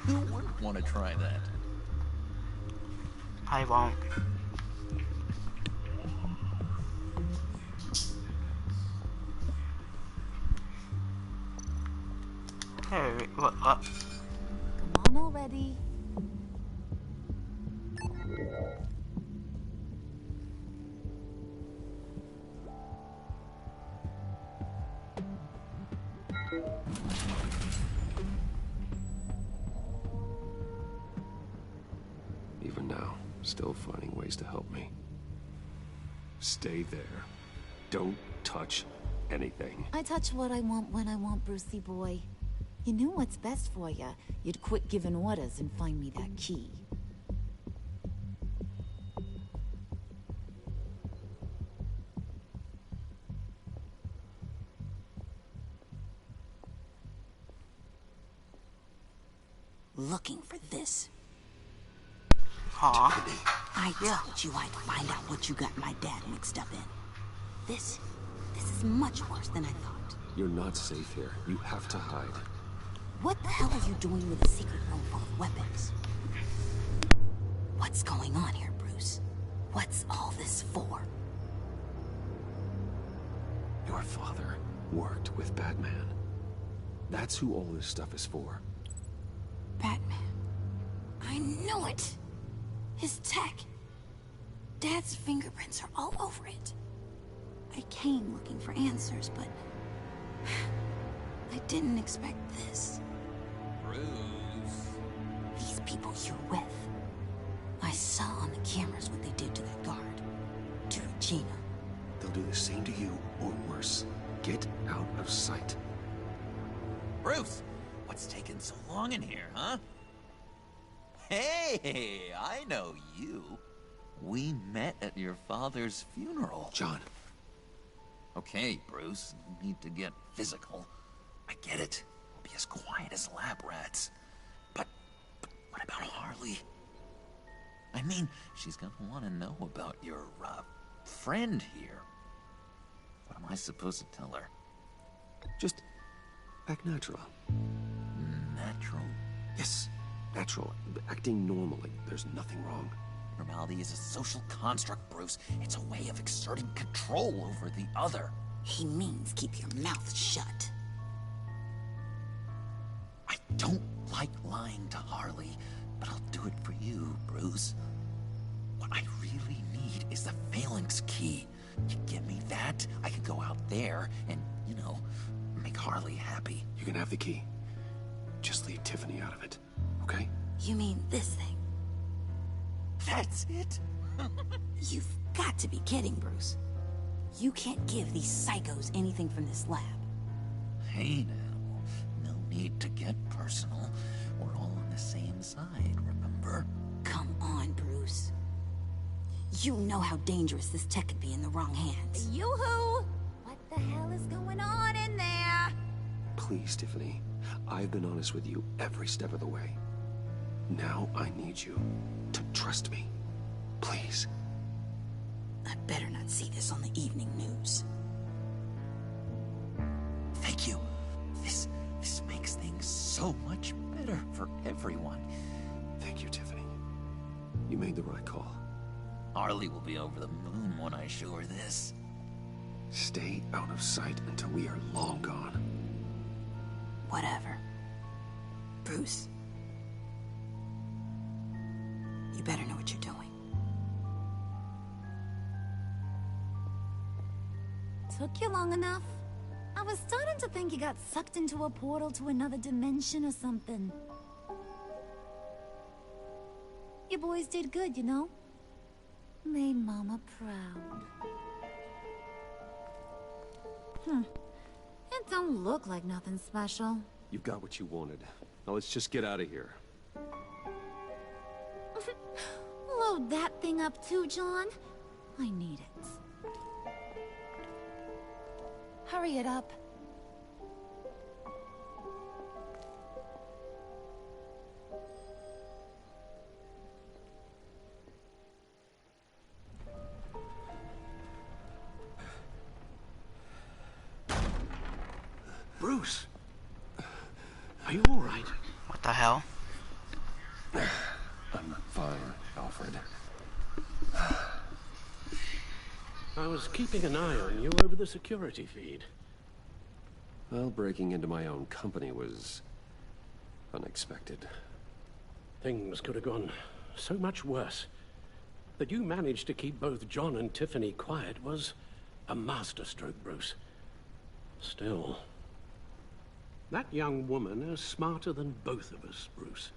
Who wouldn't want to try that? I won't. Hey, what? Come on already. Even now, still finding ways to help me. Stay there. Don't touch anything. I touch what I want when I want, Brucey boy. You knew what's best for you. You'd quit giving orders and find me that key. Looking for this. Huh? I told you I'd find out what you got my dad mixed up in. This is much worse than I thought. You're not safe here. You have to hide. What the hell are you doing with a secret room full of weapons? What's going on here, Bruce? What's all this for? Your father worked with Batman. That's who all this stuff is for. Batman. I knew it! His tech. Dad's fingerprints are all over it. I came looking for answers, but I didn't expect this. Bruce. These people you're with. I saw on the cameras what they did to that guard. To Regina. They'll do the same to you, or worse. Get out of sight. Bruce, what's taking so long in here, huh? Hey, I know you. We met at your father's funeral. John. Okay, Bruce, you need to get physical. I get it. We'll be as quiet as lab rats. But what about Harley? I mean, she's gonna want to know about your, friend here. What am I supposed to tell her? Just act natural. Natural? Yes, natural. Acting normally. There's nothing wrong. Normality is a social construct, Bruce. It's a way of exerting control over the other. He means keep your mouth shut. I don't like lying to Harley, but I'll do it for you, Bruce. What I really need is the phalanx key. You give me that, I can go out there and, you know, make Harley happy. You can have the key. Just leave Tiffany out of it, okay? You mean this thing? That's it? You've got to be kidding, Bruce. You can't give these psychos anything from this lab. Hey now, no need to get personal. We're all on the same side, remember? Come on, Bruce. You know how dangerous this tech could be in the wrong hands. Yoo-hoo! What the hell is going on in there? Please, Tiffany. I've been honest with you every step of the way. Now I need you to trust me. Please. I better not see this on the evening news. Thank you. This makes things so much better for everyone. Thank you, Tiffany. You made the right call. Harley will be over the moon when I show her this. Stay out of sight until we are long gone. Whatever. Bruce. You better know what you're doing. Took you long enough? I was starting to think you got sucked into a portal to another dimension or something. You boys did good, you know? Made Mama proud. It don't look like nothing special. You've got what you wanted. Now let's just get out of here. Load that thing up too, John. I need it. Hurry it up. Bruce! Are you all right? What the hell? I'm fine, Alfred. I was keeping an eye on you over the security feed. Well, breaking into my own company was unexpected. Things could have gone so much worse. That you managed to keep both John and Tiffany quiet was a masterstroke, Bruce. Still, that young woman is smarter than both of us, Bruce.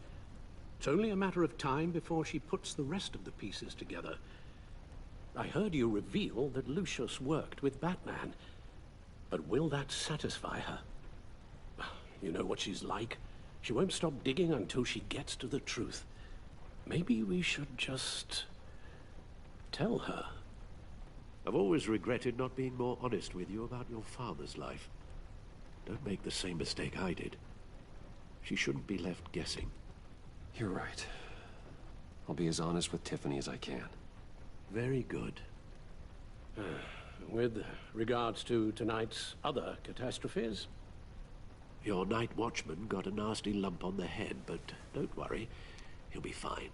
It's only a matter of time before she puts the rest of the pieces together. I heard you reveal that Lucius worked with Batman. But will that satisfy her? You know what she's like. She won't stop digging until she gets to the truth. Maybe we should just tell her. I've always regretted not being more honest with you about your father's life. Don't make the same mistake I did. She shouldn't be left guessing. You're right. I'll be as honest with Tiffany as I can. Very good. With regards to tonight's other catastrophes? Your night watchman got a nasty lump on the head, but don't worry. He'll be fine.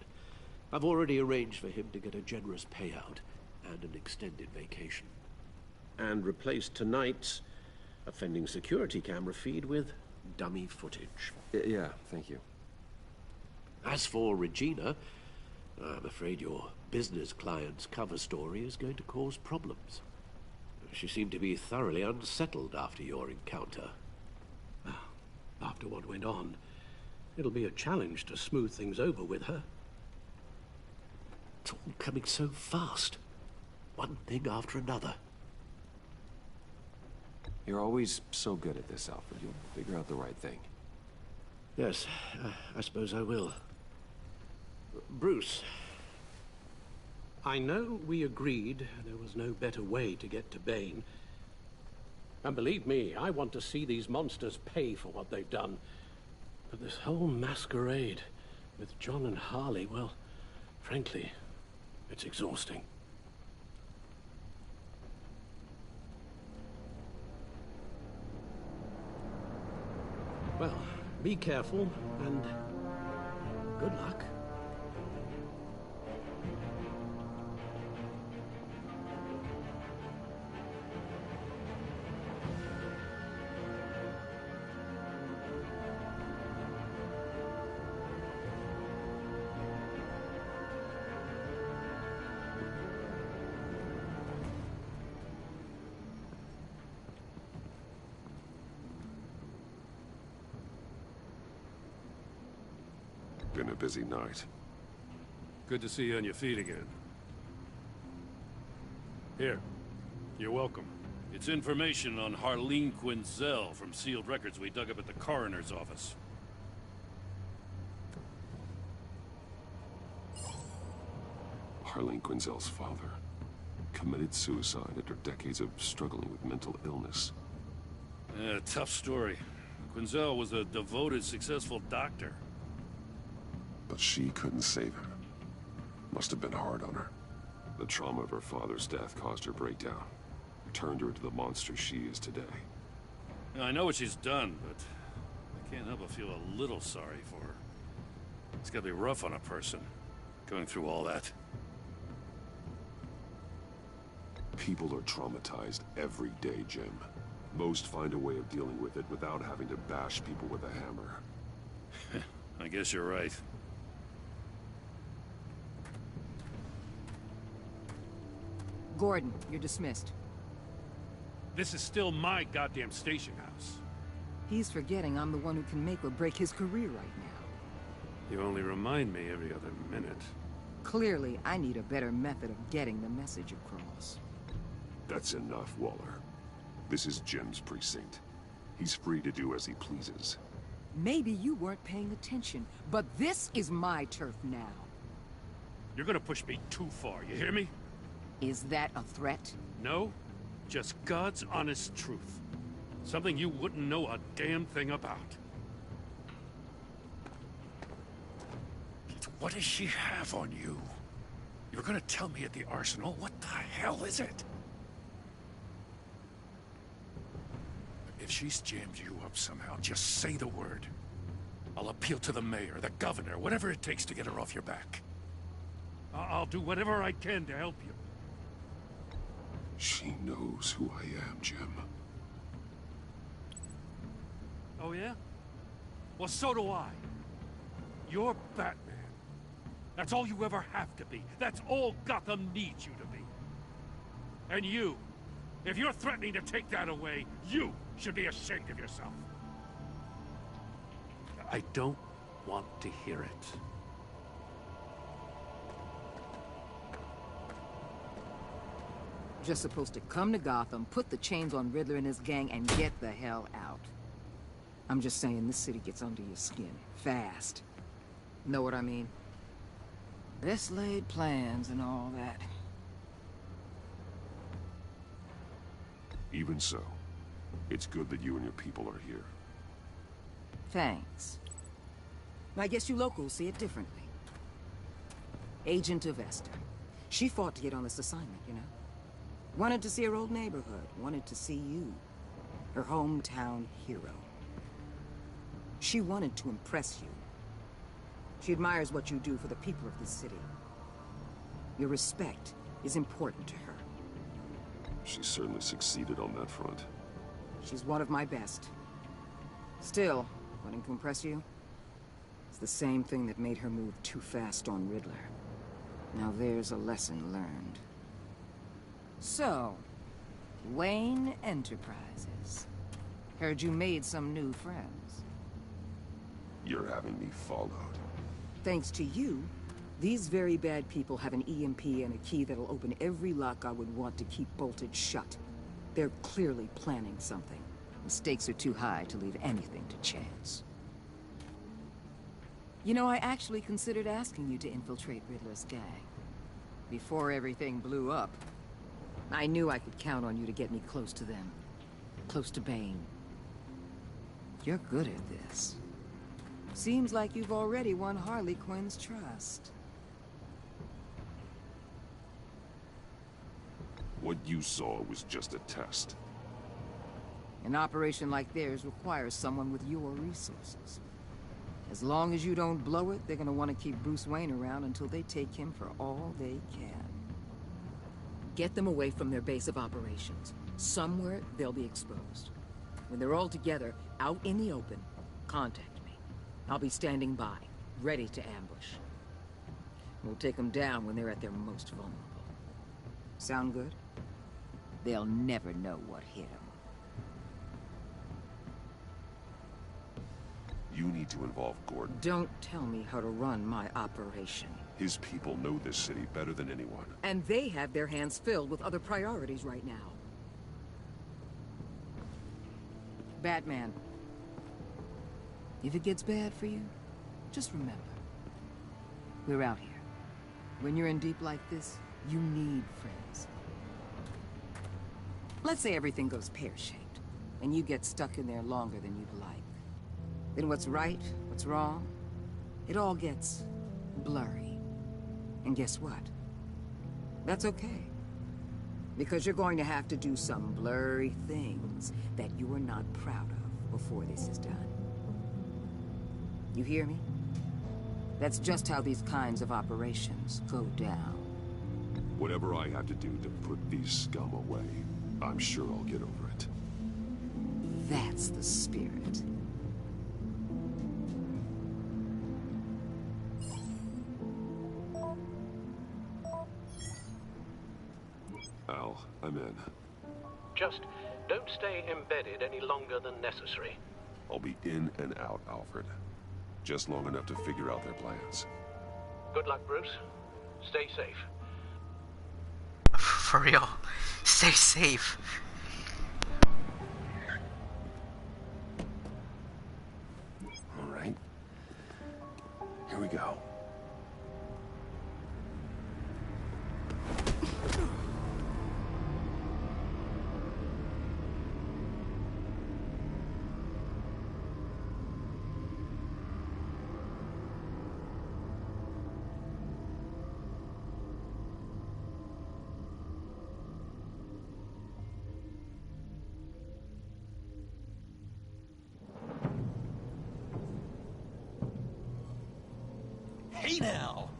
I've already arranged for him to get a generous payout and an extended vacation. And replaced tonight's offending security camera feed with dummy footage. Yeah, thank you. As for Regina, I'm afraid your business client's cover story is going to cause problems. She seemed to be thoroughly unsettled after your encounter. After what went on, it'll be a challenge to smooth things over with her. It's all coming so fast. One thing after another. You're always so good at this, Alfred. You'll figure out the right thing. Yes, I suppose I will. Bruce, I know we agreed there was no better way to get to Bane. And believe me, I want to see these monsters pay for what they've done. But this whole masquerade with John and Harley, well, frankly, it's exhausting. Well, be careful, and good luck. Been a busy night. Good to see you on your feet again. Here. You're welcome. It's information on Harleen Quinzel from sealed records we dug up at the coroner's office. Harleen Quinzel's father committed suicide after decades of struggling with mental illness. Yeah, tough story. Quinzel was a devoted, successful doctor. But she couldn't save him. Must have been hard on her. The trauma of her father's death caused her breakdown. Turned her into the monster she is today. I know what she's done, but I can't help but feel a little sorry for her. It's gotta be rough on a person, going through all that. People are traumatized every day, Jim. Most find a way of dealing with it without having to bash people with a hammer. I guess you're right. Gordon, you're dismissed. This is still my goddamn station house. He's forgetting I'm the one who can make or break his career right now. You only remind me every other minute. Clearly, I need a better method of getting the message across. That's enough, Waller. This is Jim's precinct. He's free to do as he pleases. Maybe you weren't paying attention, but this is my turf now. You're gonna push me too far, you hear me? Is that a threat? No, just God's honest truth. Something you wouldn't know a damn thing about. What does she have on you? You're gonna tell me at the arsenal? What the hell is it? If she's jammed you up somehow, just say the word. I'll appeal to the mayor, the governor, whatever it takes to get her off your back. I'll do whatever I can to help you. She knows who I am, Jim. Oh, yeah? Well, so do I. You're Batman. That's all you ever have to be. That's all Gotham needs you to be. And you, if you're threatening to take that away, you should be ashamed of yourself. I don't want to hear it. Just supposed to come to Gotham, put the chains on Riddler and his gang, and get the hell out. I'm just saying, this city gets under your skin. Fast. Know what I mean? Best laid plans and all that. Even so, it's good that you and your people are here. Thanks. I guess you locals see it differently. Agent of Esther. She fought to get on this assignment, you know? Wanted to see her old neighborhood. Wanted to see you. Her hometown hero. She wanted to impress you. She admires what you do for the people of this city. Your respect is important to her. She certainly succeeded on that front. She's one of my best. Still, wanting to impress you? It's the same thing that made her move too fast on Riddler. Now there's a lesson learned. So, Wayne Enterprises. Heard you made some new friends. You're having me followed. Thanks to you, these very bad people have an EMP and a key that'll open every lock I would want to keep bolted shut. They're clearly planning something. The stakes are too high to leave anything to chance. You know, I actually considered asking you to infiltrate Riddler's gang. Before everything blew up. I knew I could count on you to get me close to them. Close to Bane. You're good at this. Seems like you've already won Harley Quinn's trust. What you saw was just a test. An operation like theirs requires someone with your resources. As long as you don't blow it, they're gonna want to keep Bruce Wayne around until they take him for all they can. Get them away from their base of operations. Somewhere they'll be exposed. When they're all together, out in the open, contact me. I'll be standing by, ready to ambush. We'll take them down when they're at their most vulnerable. Sound good? They'll never know what hit them. You need to involve Gordon. Don't tell me how to run my operation. His people know this city better than anyone. And they have their hands filled with other priorities right now. Batman. If it gets bad for you, just remember. We're out here. When you're in deep like this, you need friends. Let's say everything goes pear-shaped, and you get stuck in there longer than you'd like. Then what's right, what's wrong, it all gets blurry. And guess what? That's okay. Because you're going to have to do some blurry things that you are not proud of before this is done. You hear me? That's just how these kinds of operations go down. Whatever I have to do to put these scum away, I'm sure I'll get over it. That's the spirit. Al, I'm in. Just don't stay embedded any longer than necessary. I'll be in and out, Alfred. Just long enough to figure out their plans. Good luck, Bruce. Stay safe. For real. Stay safe. All right. Here we go. Hey now!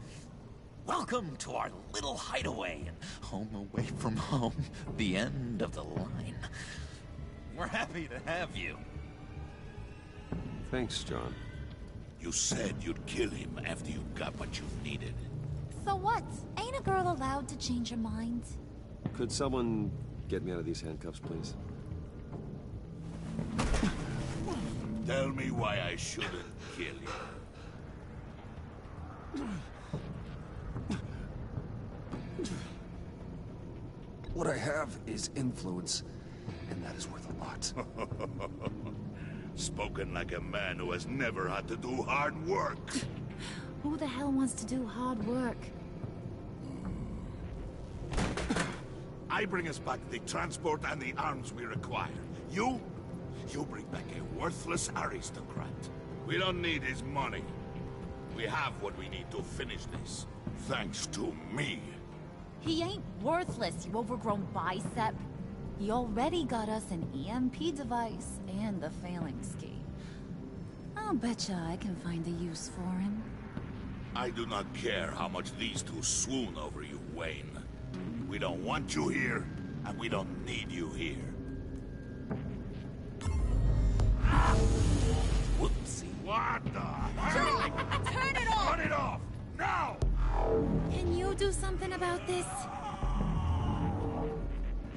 Welcome to our little hideaway and home away from home, the end of the line. We're happy to have you. Thanks, John. You said you'd kill him after you got what you needed. So what? Ain't a girl allowed to change her mind? Could someone get me out of these handcuffs, please? Tell me why I shouldn't kill you. What I have is influence, and that is worth a lot. Spoken like a man who has never had to do hard work. Who the hell wants to do hard work? I bring us back the transport and the arms we require. You bring back a worthless aristocrat. We don't need his money. We have what we need to finish this. Thanks to me. He ain't worthless, you overgrown bicep. He already got us an EMP device and the failing ski. I'll betcha I can find a use for him. I do not care how much these two swoon over you, Wayne. We don't want you here, and we don't need you here. Whoopsie. What the? Turn it off! Turn it off! Now! Can you do something about this?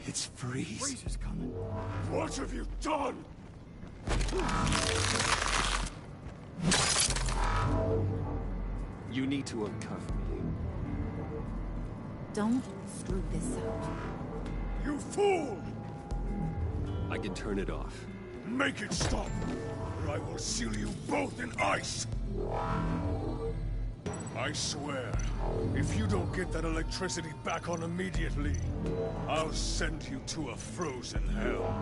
It's Freeze. Freeze is coming. What have you done? You need to uncuff me. Don't screw this up. You fool! I can turn it off. Make it stop, or I will seal you both in ice! I swear, if you don't get that electricity back on immediately, I'll send you to a frozen hell.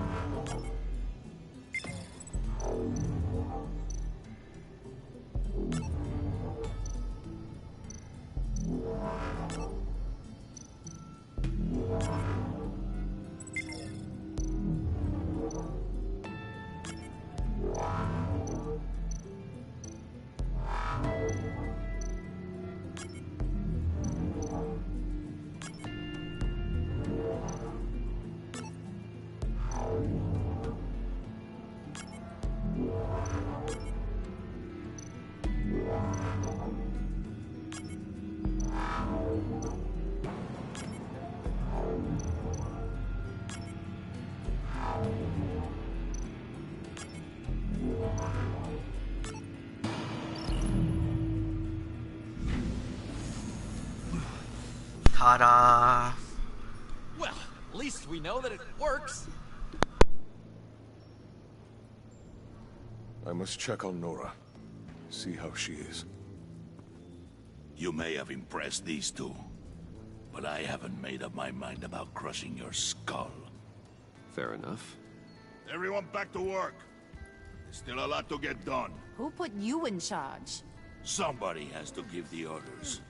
Ta-da! Well, at least we know that it works. I must check on Nora. See how she is. You may have impressed these two, but I haven't made up my mind about crushing your skull. Fair enough. Everyone back to work. There's still a lot to get done. Who put you in charge? Somebody has to give the orders.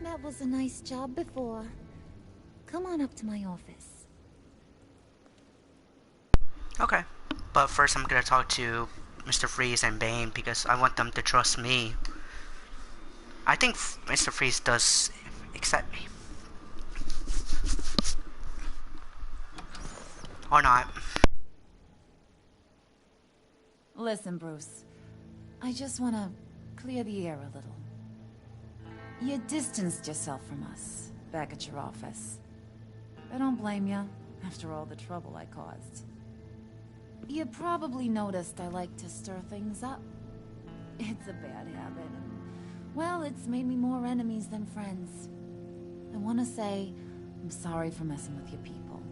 That was a nice job before. Come on up to my office. Okay. But first I'm gonna talk to Mr. Freeze and Bane because I want them to trust me. I think Mr. Freeze does accept me. Or not. Listen, Bruce. I just want to clear the air a little. You distanced yourself from us, back at your office. I don't blame you, after all the trouble I caused. You probably noticed I like to stir things up. It's a bad habit, and, well, it's made me more enemies than friends. I want to say, I'm sorry for messing with your people.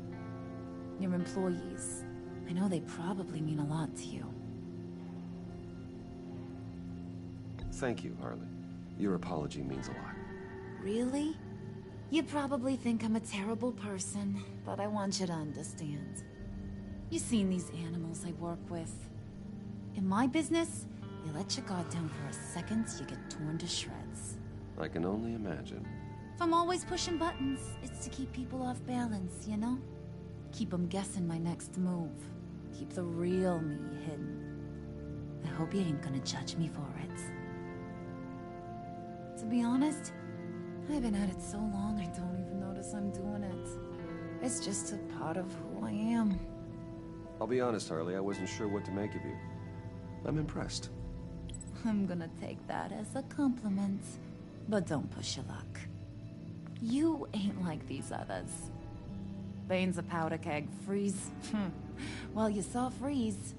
Your employees. I know they probably mean a lot to you. Thank you, Harley. Your apology means a lot. Really? You probably think I'm a terrible person, but I want you to understand. You've seen these animals I work with. In my business, you let your guard down for a second, you get torn to shreds. I can only imagine. If I'm always pushing buttons, it's to keep people off balance, you know? Keep them guessing my next move. Keep the real me hidden. I hope you ain't gonna judge me for it. To be honest, I've been at it so long I don't even notice I'm doing it. It's just a part of who I am. I'll be honest, Harley, I wasn't sure what to make of you. I'm impressed. I'm gonna take that as a compliment. But don't push your luck. You ain't like these others. Bane's a powder keg. Freeze. Well, you saw Freeze.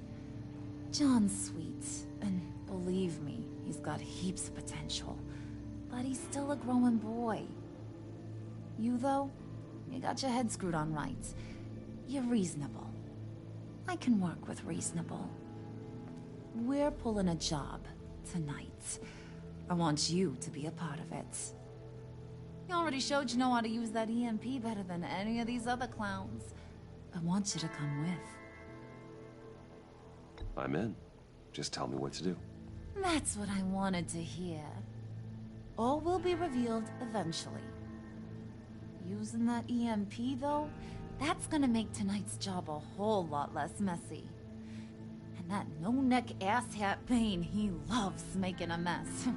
John's sweet, and believe me, he's got heaps of potential. But he's still a growing boy. You, though, you got your head screwed on right. You're reasonable. I can work with reasonable. We're pulling a job tonight. I want you to be a part of it. You already showed you know how to use that EMP better than any of these other clowns. I want you to come with. I'm in. Just tell me what to do. That's what I wanted to hear. All will be revealed eventually. Using that EMP, though, that's gonna make tonight's job a whole lot less messy. And that no-neck asshat Bane, he loves making a mess.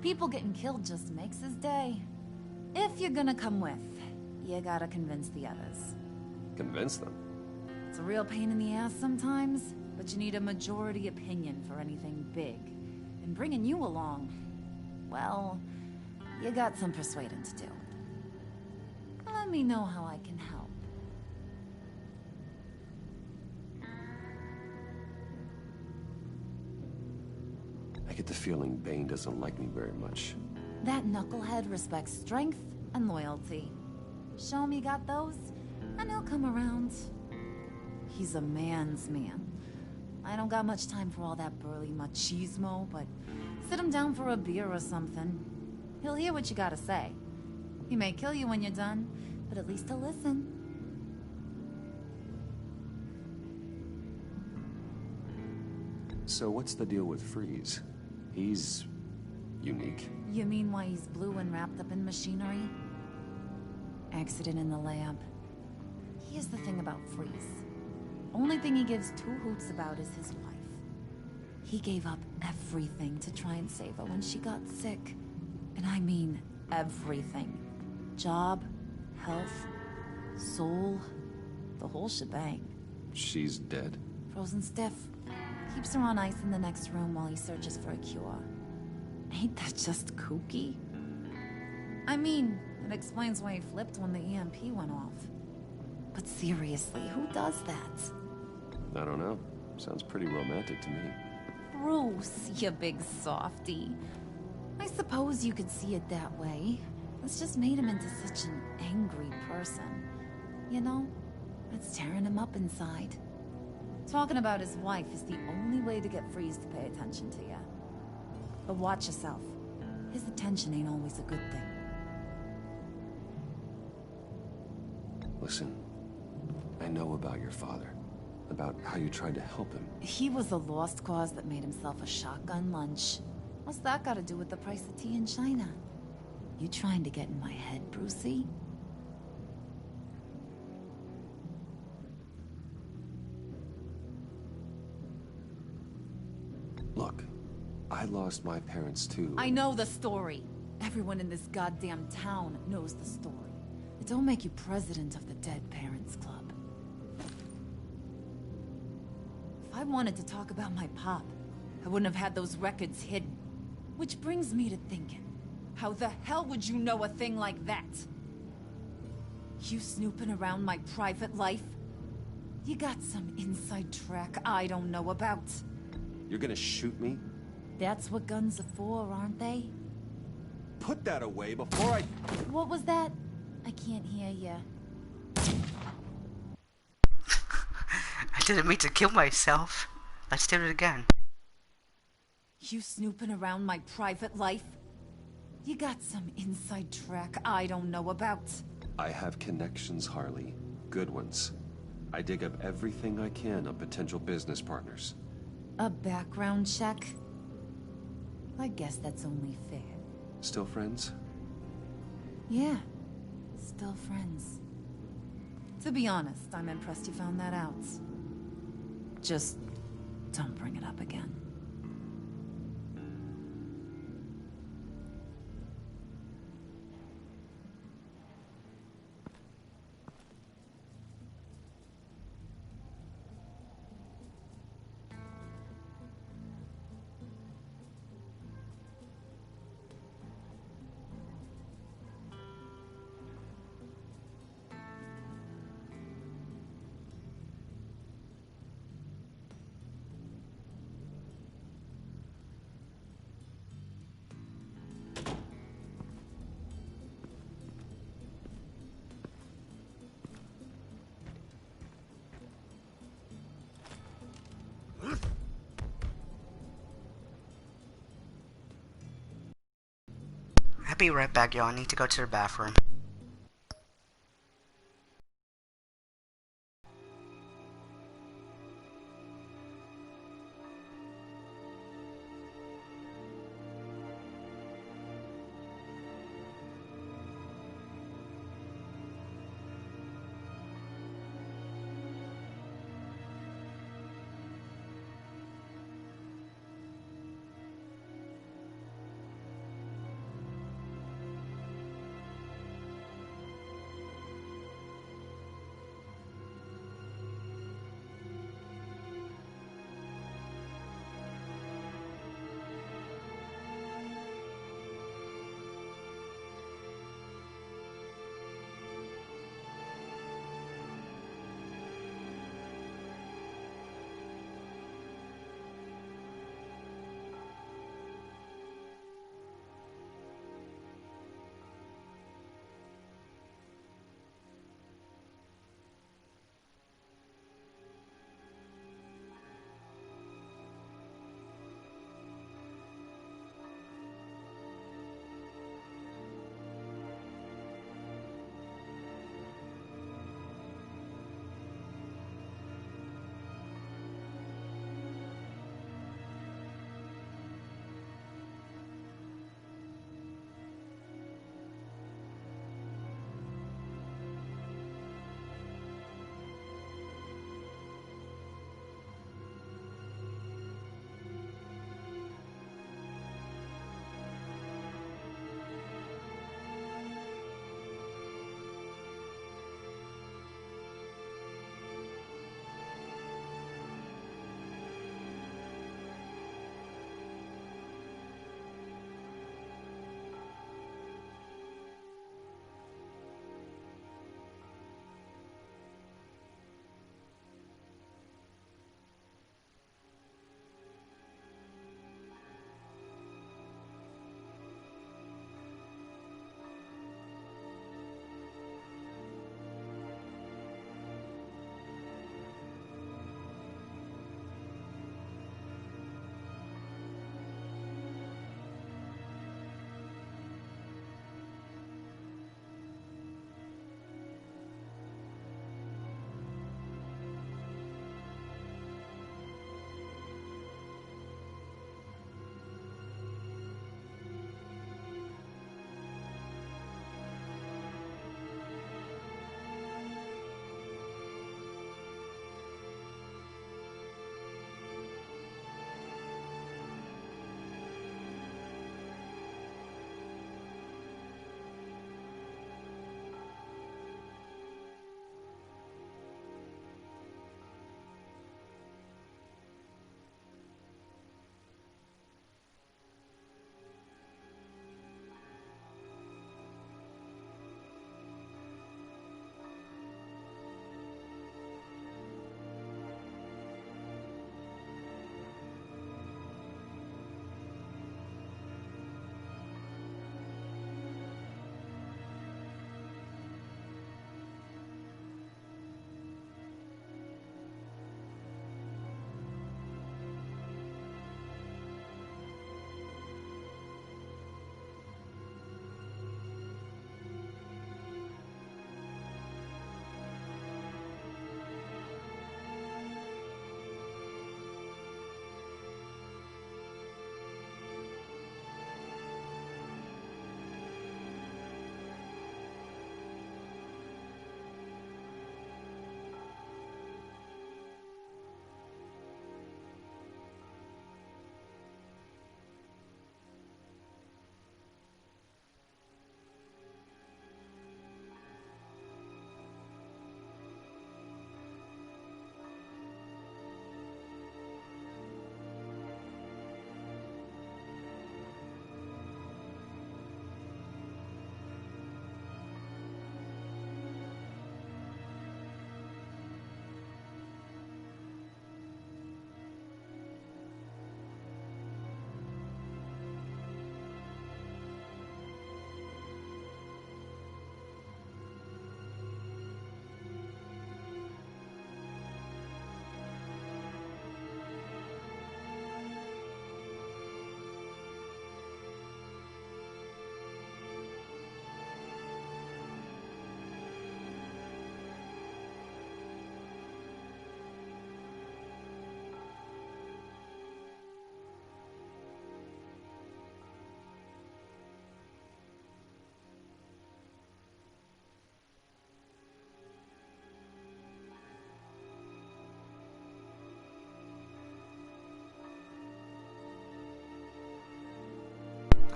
People getting killed just makes his day. If you're gonna come with, you gotta convince the others. Convince them? It's a real pain in the ass sometimes, but you need a majority opinion for anything big. And bringing you along, well, you got some persuading to do. Let me know how I can help. I get the feeling Bane doesn't like me very much. That knucklehead respects strength and loyalty. Show him you got those, and he'll come around. He's a man's man. I don't got much time for all that burly machismo, but sit him down for a beer or something. He'll hear what you gotta say. He may kill you when you're done, but at least he'll listen. So what's the deal with Freeze? He's unique. You mean why he's blue and wrapped up in machinery? Accident in the lab. Here's the thing about Freeze. Only thing he gives two hoots about is his wife. He gave up everything to try and save her when she got sick. And I mean everything. Job, health, soul, the whole shebang. She's dead. Frozen stiff. Keeps her on ice in the next room while he searches for a cure. Ain't that just kooky? I mean, it explains why he flipped when the EMP went off. But seriously, who does that? I don't know. Sounds pretty romantic to me. Bruce, you big softy. I suppose you could see it that way. It's just made him into such an angry person. You know, it's tearing him up inside. Talking about his wife is the only way to get Freeze to pay attention to you. But watch yourself. His attention ain't always a good thing. Listen, I know about your father. About how you tried to help him. He was a lost cause that made himself a shotgun lunch. What's that got to do with the price of tea in China? You trying to get in my head, Brucey? Look, I lost my parents too. I know the story. Everyone in this goddamn town knows the story. It don't make you president of the Dead Parents Club. If I wanted to talk about my pop, I wouldn't have had those records hidden. Which brings me to thinking, how the hell would you know a thing like that? You snooping around my private life? You got some inside track I don't know about. You're gonna shoot me? That's what guns are for, aren't they? Put that away before I... What was that? I can't hear ya. I didn't mean to kill myself. Let's do it again. You snooping around my private life? You got some inside track I don't know about. I have connections, Harley. Good ones. I dig up everything I can on potential business partners. A background check? I guess that's only fair. Still friends? Yeah, still friends. To be honest, I'm impressed you found that out. Just don't bring it up again. I'll be right back, y'all. I need to go to the bathroom.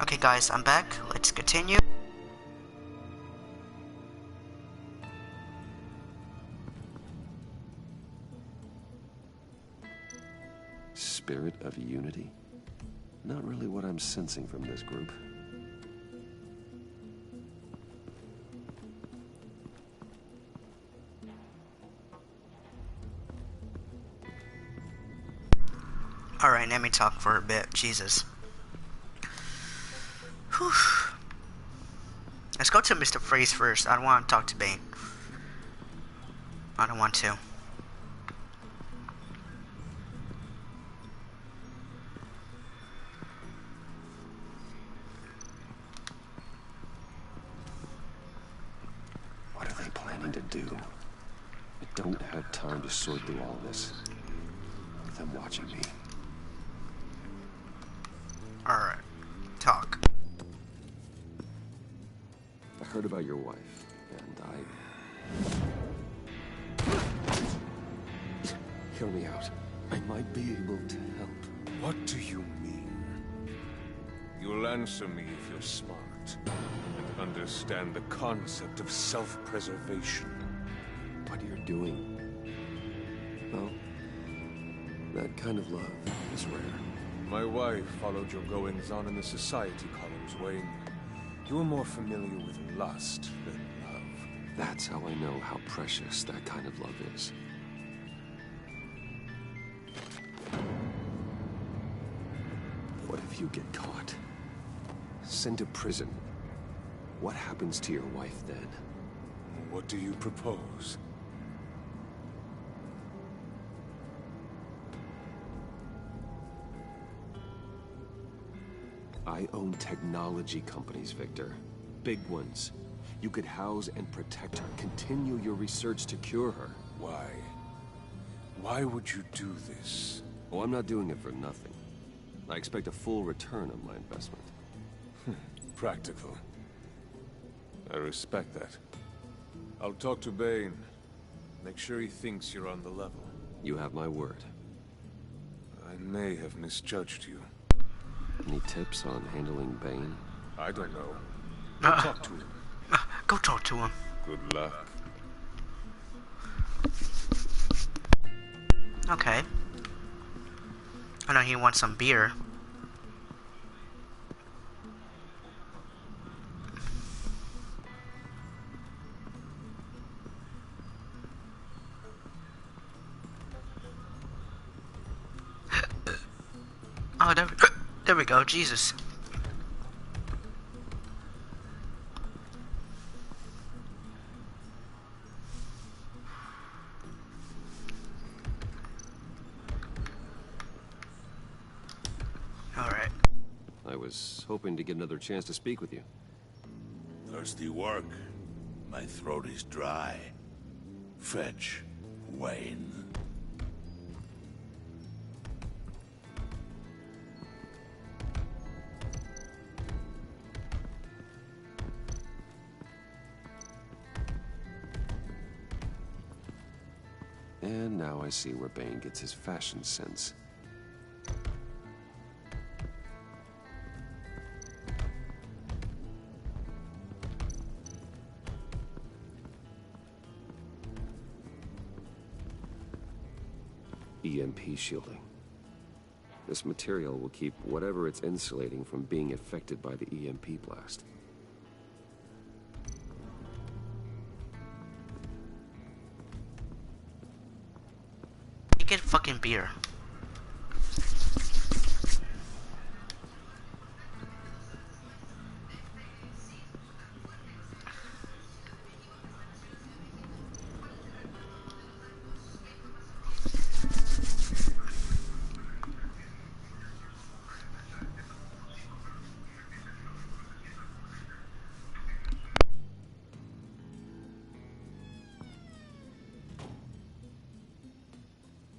Okay guys, I'm back. Let's continue. Spirit of unity? Not really what I'm sensing from this group. Alright, let me talk for a bit. Jesus. Whew. Let's go to Mr. Freeze first. I don't want to talk to Bane. I don't want to. What are they planning to do? I don't have time to sort through all this. With them watching me. Alright. Talk. I heard about your wife, and hear me out. I might be able to help. What do you mean? You'll answer me if you're smart and understand the concept of self-preservation. What you're doing. Well, that kind of love is rare. My wife followed your goings-on in the society columns, Wayne. You're more familiar with lust than love. That's how I know how precious that kind of love is. What if you get caught? Sent to prison? What happens to your wife then? What do you propose? I own technology companies, Victor. Big ones. You could house and protect her. Continue your research to cure her. Why? Why would you do this? Oh, I'm not doing it for nothing. I expect a full return on my investment. Practical. I respect that. I'll talk to Bane. Make sure he thinks you're on the level. You have my word. I may have misjudged you. Any tips on handling Bane? I don't know. Go talk to him. Go talk to him. Good luck. Okay. I know he wants some beer. Oh, there we go. Jesus. Alright. I was hoping to get another chance to speak with you. Thirsty work. My throat is dry. Fetch, Wayne. And now I see where Bane gets his fashion sense. EMP shielding. This material will keep whatever it's insulating from being affected by the EMP blast. You get fucking beer.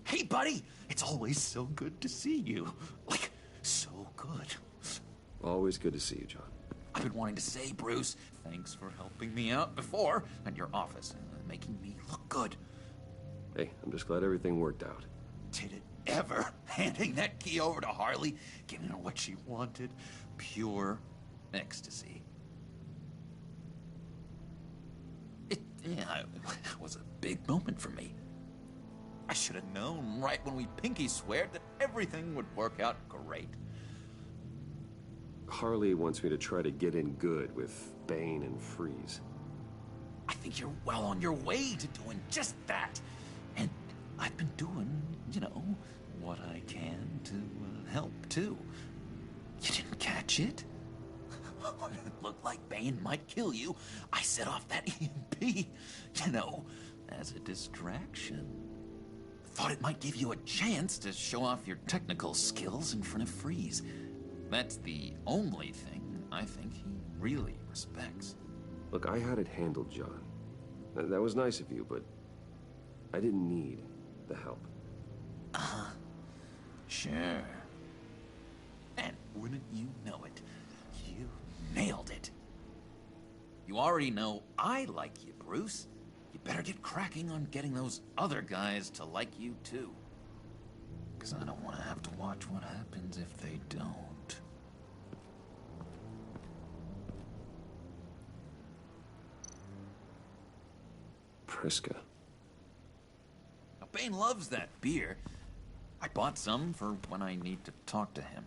Hey, buddy! It's always so good to see you. Like, so good. Always good to see you, John. I've been wanting to say, Bruce, thanks for helping me out before at your office and making me look good. Hey, I'm just glad everything worked out. Did it ever? Handing that key over to Harley, giving her what she wanted. Pure ecstasy. It was a big moment for me. I should have known right when we pinky sweared that everything would work out great. Harley wants me to try to get in good with Bane and Freeze. I think you're well on your way to doing just that. And I've been doing, you know, what I can to help, too. You didn't catch it? When it looked like Bane might kill you, I set off that EMP, you know, as a distraction. Thought it might give you a chance to show off your technical skills in front of Freeze. That's the only thing I think he really respects. Look, I had it handled, John. That was nice of you, but I didn't need the help. Sure. And wouldn't you know it, you nailed it. You already know I like you, Bruce. You better get cracking on getting those other guys to like you, too. Because I don't want to have to watch what happens if they don't. Priska. Now, Bane loves that beer. I bought some for when I need to talk to him.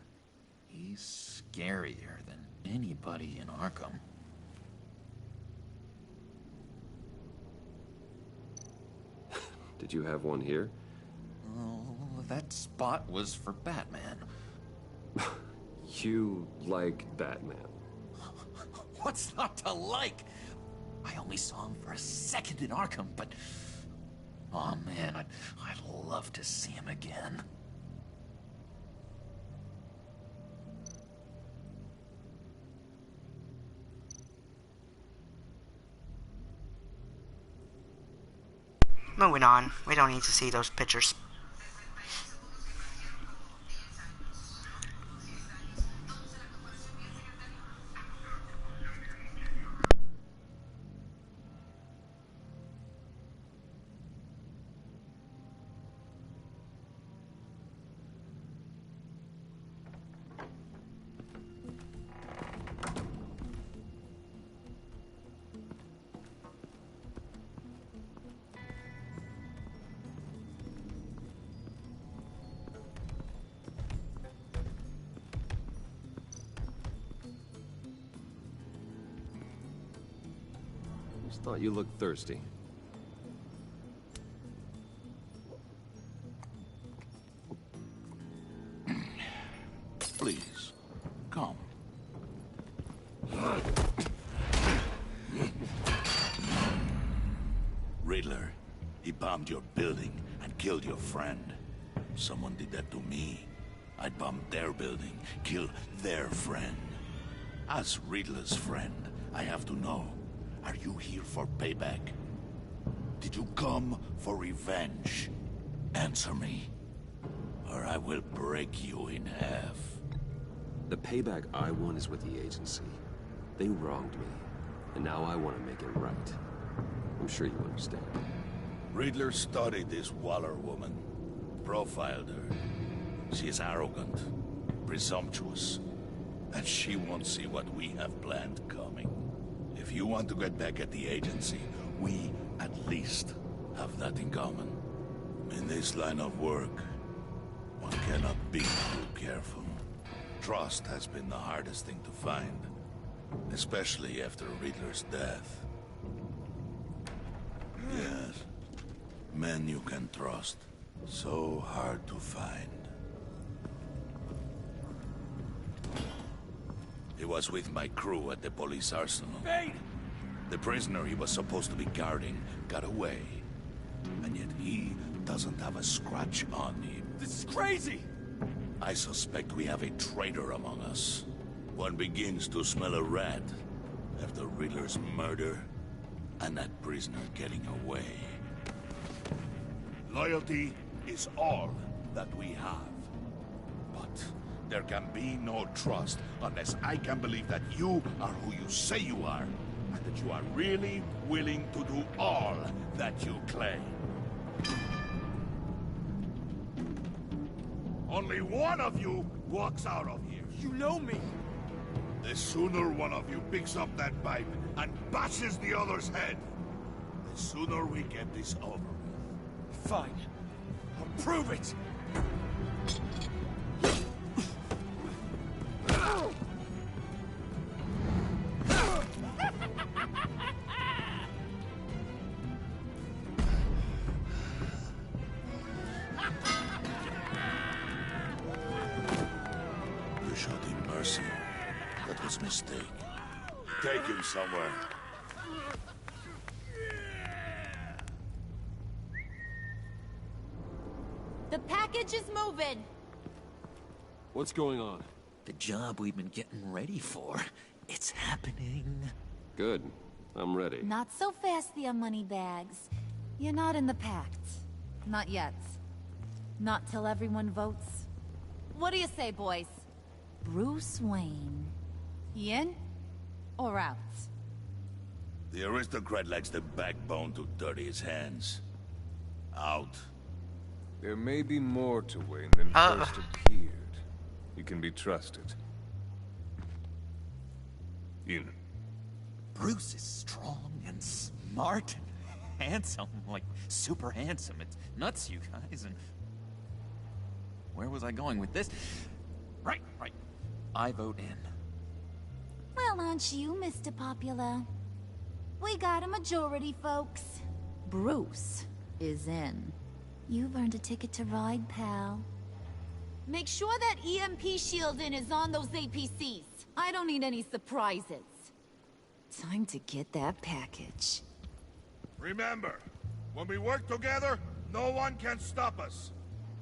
He's scarier than anybody in Arkham. Did you have one here? Oh, that spot was for Batman. You like Batman? What's not to like? I only saw him for a second in Arkham, but... oh, man, I'd love to see him again. Moving on. We don't need to see those pictures. Just thought you looked thirsty. Please, come. Riddler, he bombed your building and killed your friend. Someone did that to me. I'd bomb their building, kill their friend. As Riddler's friend, I have to know, are you here for payback? Did you come for revenge? Answer me, or I will break you in half. The payback I want is with the agency. They wronged me, and now I want to make it right. I'm sure you understand. Riddler studied this Waller woman, profiled her. She is arrogant, presumptuous, and she won't see what we have planned coming. If you want to get back at the agency, we at least have that in common. In this line of work, one cannot be too careful. Trust has been the hardest thing to find, especially after Riddler's death. Yes, men you can trust, so hard to find. He was with my crew at the police arsenal. Bane! The prisoner he was supposed to be guarding got away. And yet he doesn't have a scratch on him. This is crazy! I suspect we have a traitor among us. One begins to smell a rat after Riddler's murder and that prisoner getting away. Loyalty is all that we have. But there can be no trust unless I can believe that you are who you say you are, and that you are really willing to do all that you claim. Only one of you walks out of here. You know me! The sooner one of you picks up that pipe and bashes the other's head, the sooner we get this over with. Fine. I'll prove it! You showed him mercy. That was a mistake. Take him somewhere. The package is moving. What's going on? The job we've been getting ready for. It's happening. Good. I'm ready. Not so fast there, Moneybags. You're not in the pact. Not yet. Not till everyone votes. What do you say, boys? Bruce Wayne. In or out? The aristocrat lacks the backbone to dirty his hands. Out. There may be more to Wayne than first appeared. He can be trusted. In. Bruce is strong and smart and handsome, like super handsome. It's nuts, you guys, and... Where was I going with this? Right. I vote in. Well, aren't you, Mr. Popular? We got a majority, folks. Bruce is in. You've earned a ticket to ride, pal. Make sure that EMP shielding is on those APCs. I don't need any surprises. Time to get that package. Remember, when we work together, no one can stop us.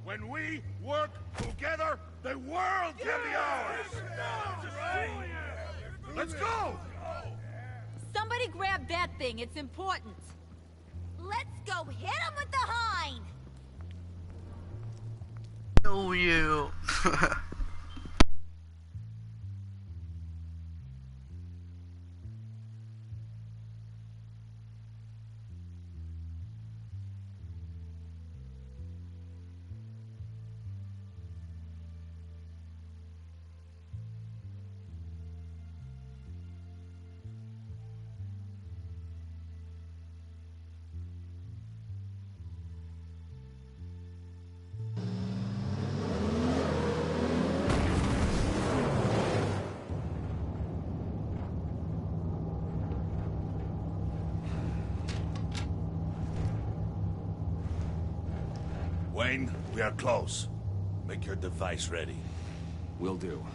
When we work together, the world can be ours! Let's go! Somebody grab that thing, it's important. Let's go hit him with the hind! Oh, you. Wayne, we are close. Make your device ready. Will do.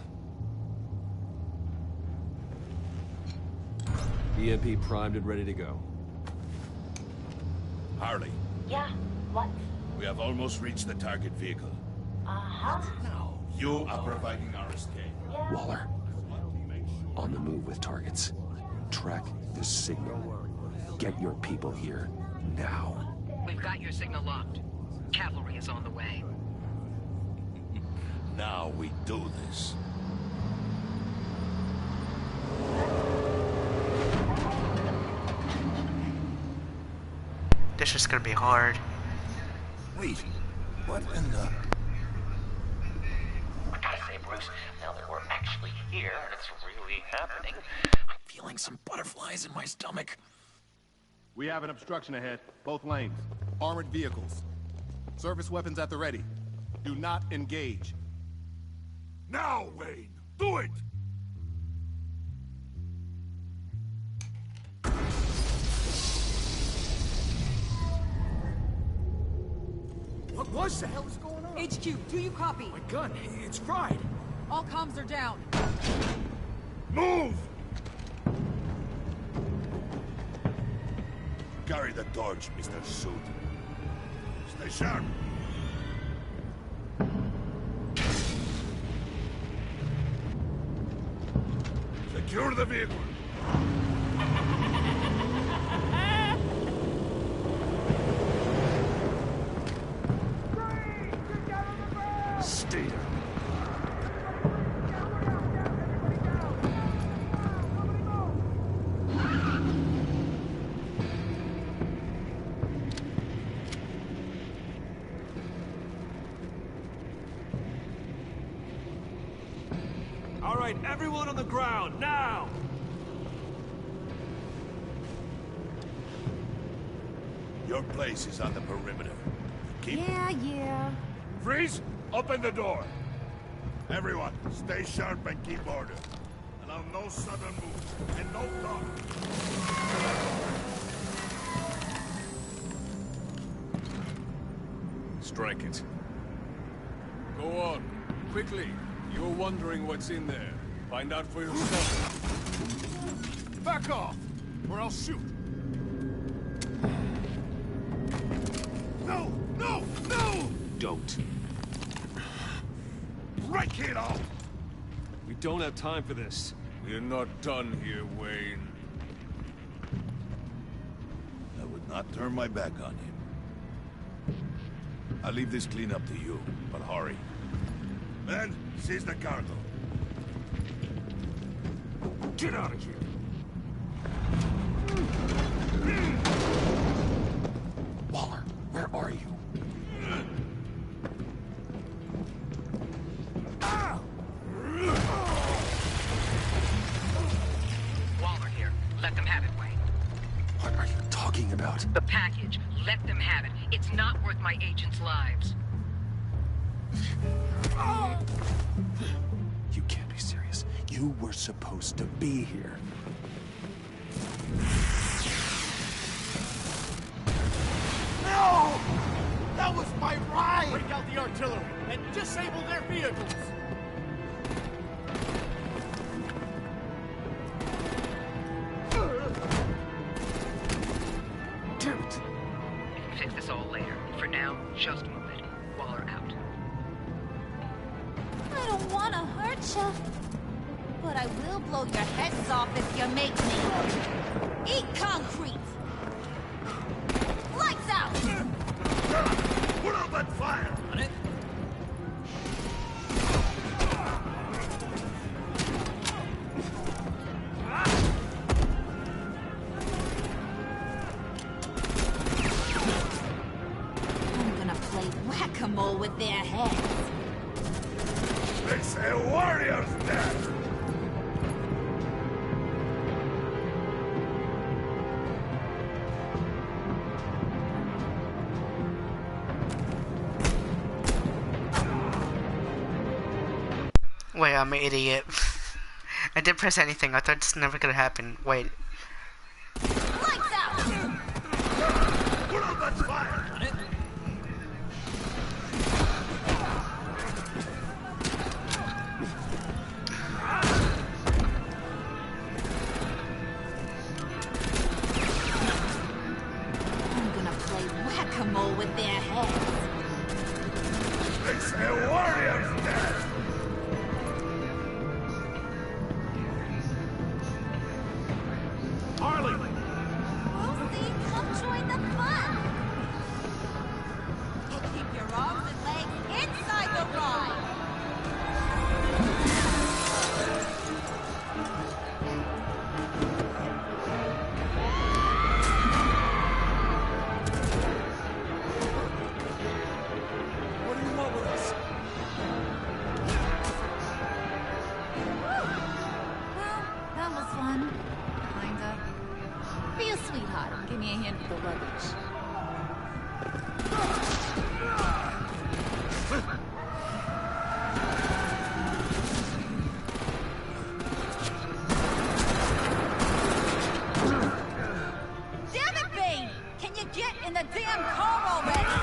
EMP primed and ready to go. Harley. Yeah, what? We have almost reached the target vehicle. Uh-huh. Now, you are providing our escape. Yeah. Waller. On the move with targets. Track the signal. Get your people here, now. We've got your signal locked. Cavalry is on the way. Now we do this. This is gonna be hard. Wait, what in the... I gotta say, Bruce, now that we're actually here and it's really happening, I'm feeling some butterflies in my stomach. We have an obstruction ahead, both lanes. Armored vehicles. Service weapons at the ready. Do not engage. Now, Wayne! Do it! What was that? What's going on? HQ, do you copy? My gun, it's fried. All comms are down. Move! Carry the torch, Mr. Suit. Stay sharp. Secure the vehicle. Stay down. All right, Everyone on the ground, now! Your place is on the perimeter. Yeah. Freeze! Open the door! Everyone, stay sharp and keep order. Allow no sudden move, and no talk. Strike it. Go on. Quickly. You're wondering what's in there. Find out for yourself. Back off, or I'll shoot. No! No! No! Don't. Right, kiddo! We don't have time for this. We're not done here, Wayne. I would not turn my back on him. I'll leave this clean up to you, but hurry. Men, seize the cargo. Get out of here! Waller, where are you? Waller here. Let them have it, Wayne. What are you talking about? The package. Let them have it. It's not worth my agents' lives. You can't be serious. You were supposed to be here. No! That was my ride! Break out the artillery and disable their vehicles! Damn it! We can fix this all later. For now, just move it. Waller out. I don't want to hurt you, but I will blow your heads off if you make me. Eat concrete! Lights out! Put up that fire! On it? I'm gonna play whack-a-mole with their heads. It's a warrior's death! Wait, I'm an idiot. I didn't press anything. I thought it's never gonna happen. Wait. Lights out! Put up that fire! On it? I'm gonna play whack-a-mole with their heads. It's a warrior's death! Harley! Rosie, come join the fun! Keep your arms and legs inside the ride! What do you want with us? Well, that was fun. Kinda. Be a sweetheart and give me a hand with the luggage. Damn it, Bane! Can you get in the damn car already?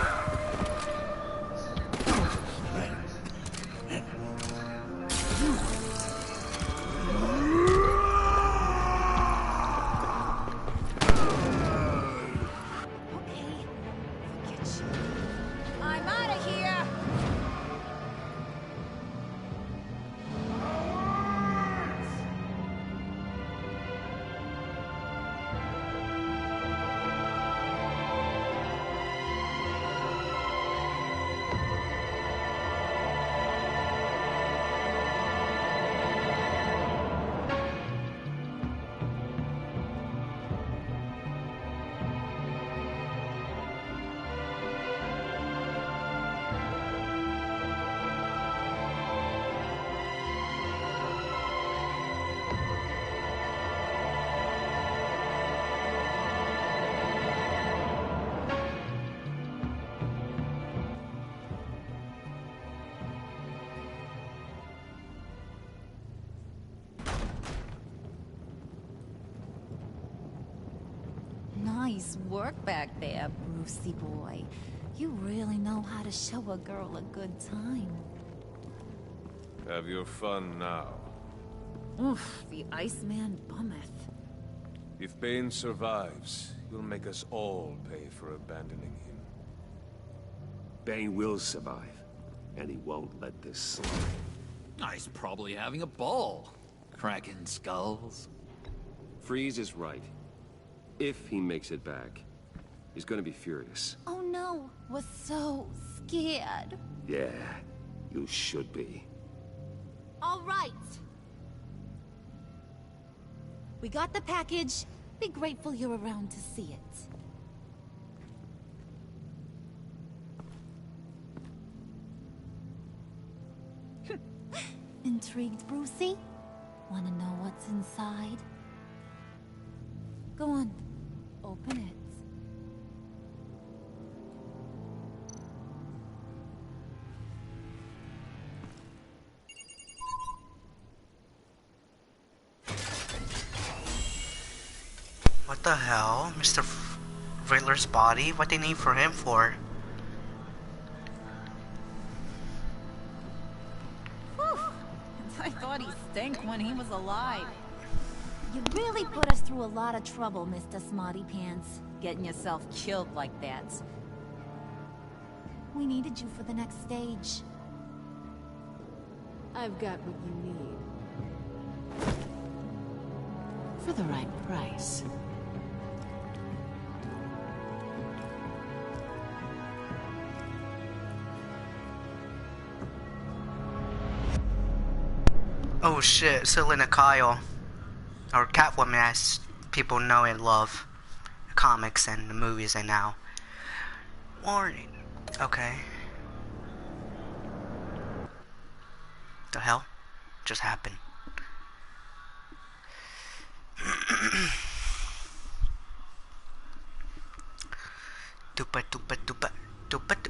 Nice work back there, Brucey boy. You really know how to show a girl a good time. Have your fun now. Oof, the Iceman bummeth. If Bane survives, you'll make us all pay for abandoning him. Bane will survive, and he won't let this slide. He's probably having a ball. Cracking skulls. Freeze is right. If he makes it back, he's gonna be furious. Oh no, was so scared. Yeah, you should be. All right. We got the package. Be grateful you're around to see it. Intrigued, Brucey? Wanna know what's inside? Go on, open it. What the hell? Mr. Riddler's body? What they need for him for? Whew. I thought he stank when he was alive. You really put us through a lot of trouble, Mr. Smarty Pants. Getting yourself killed like that. We needed you for the next stage. I've got what you need. For the right price. Oh shit, Selena Kyle. Or Catwoman as people know and love the comics and the movies and now. Warning. Okay. The hell just happened?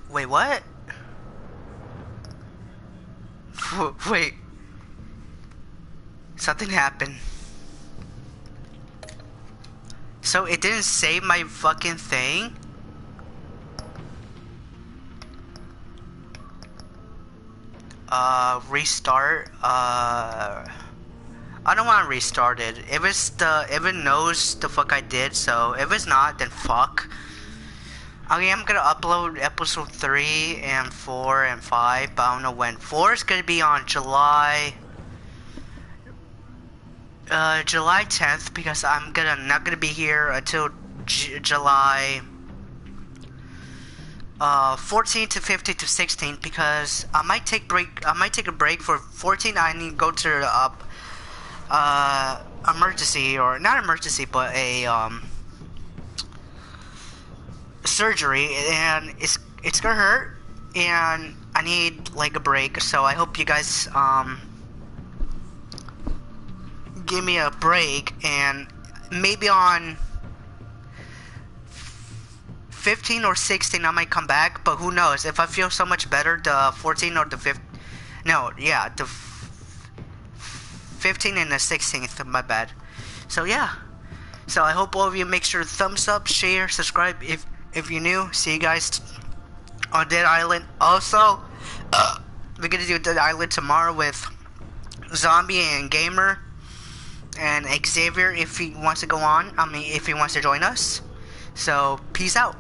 Wait, what? Wait. Something happened. So it didn't save my fucking thing? Restart. I don't want to restart it. If it knows the fuck I did, so if it's not, then fuck. Okay, I'm gonna upload episode 3 and 4 and 5, but I don't know when. 4 is gonna be on July 10th, because I'm not gonna be here until July 14th to 15th to 16th, because I might take a break for 14. I need to go to emergency, or not emergency, but a surgery, and it's gonna hurt, and I need like a break. So I hope you guys give me a break, and maybe on 15 or 16 I might come back, but who knows. If I feel so much better, the 14 or the 15, no, yeah, the 15 and the 16th, my bad. So yeah, so I hope all of you make sure to thumbs up, share, subscribe if you're new. See you guys on Dead Island. Also, we're gonna do Dead Island tomorrow with Zombie and Gamer and Xavier if he wants to go on. I mean, if he wants to join us. So peace out.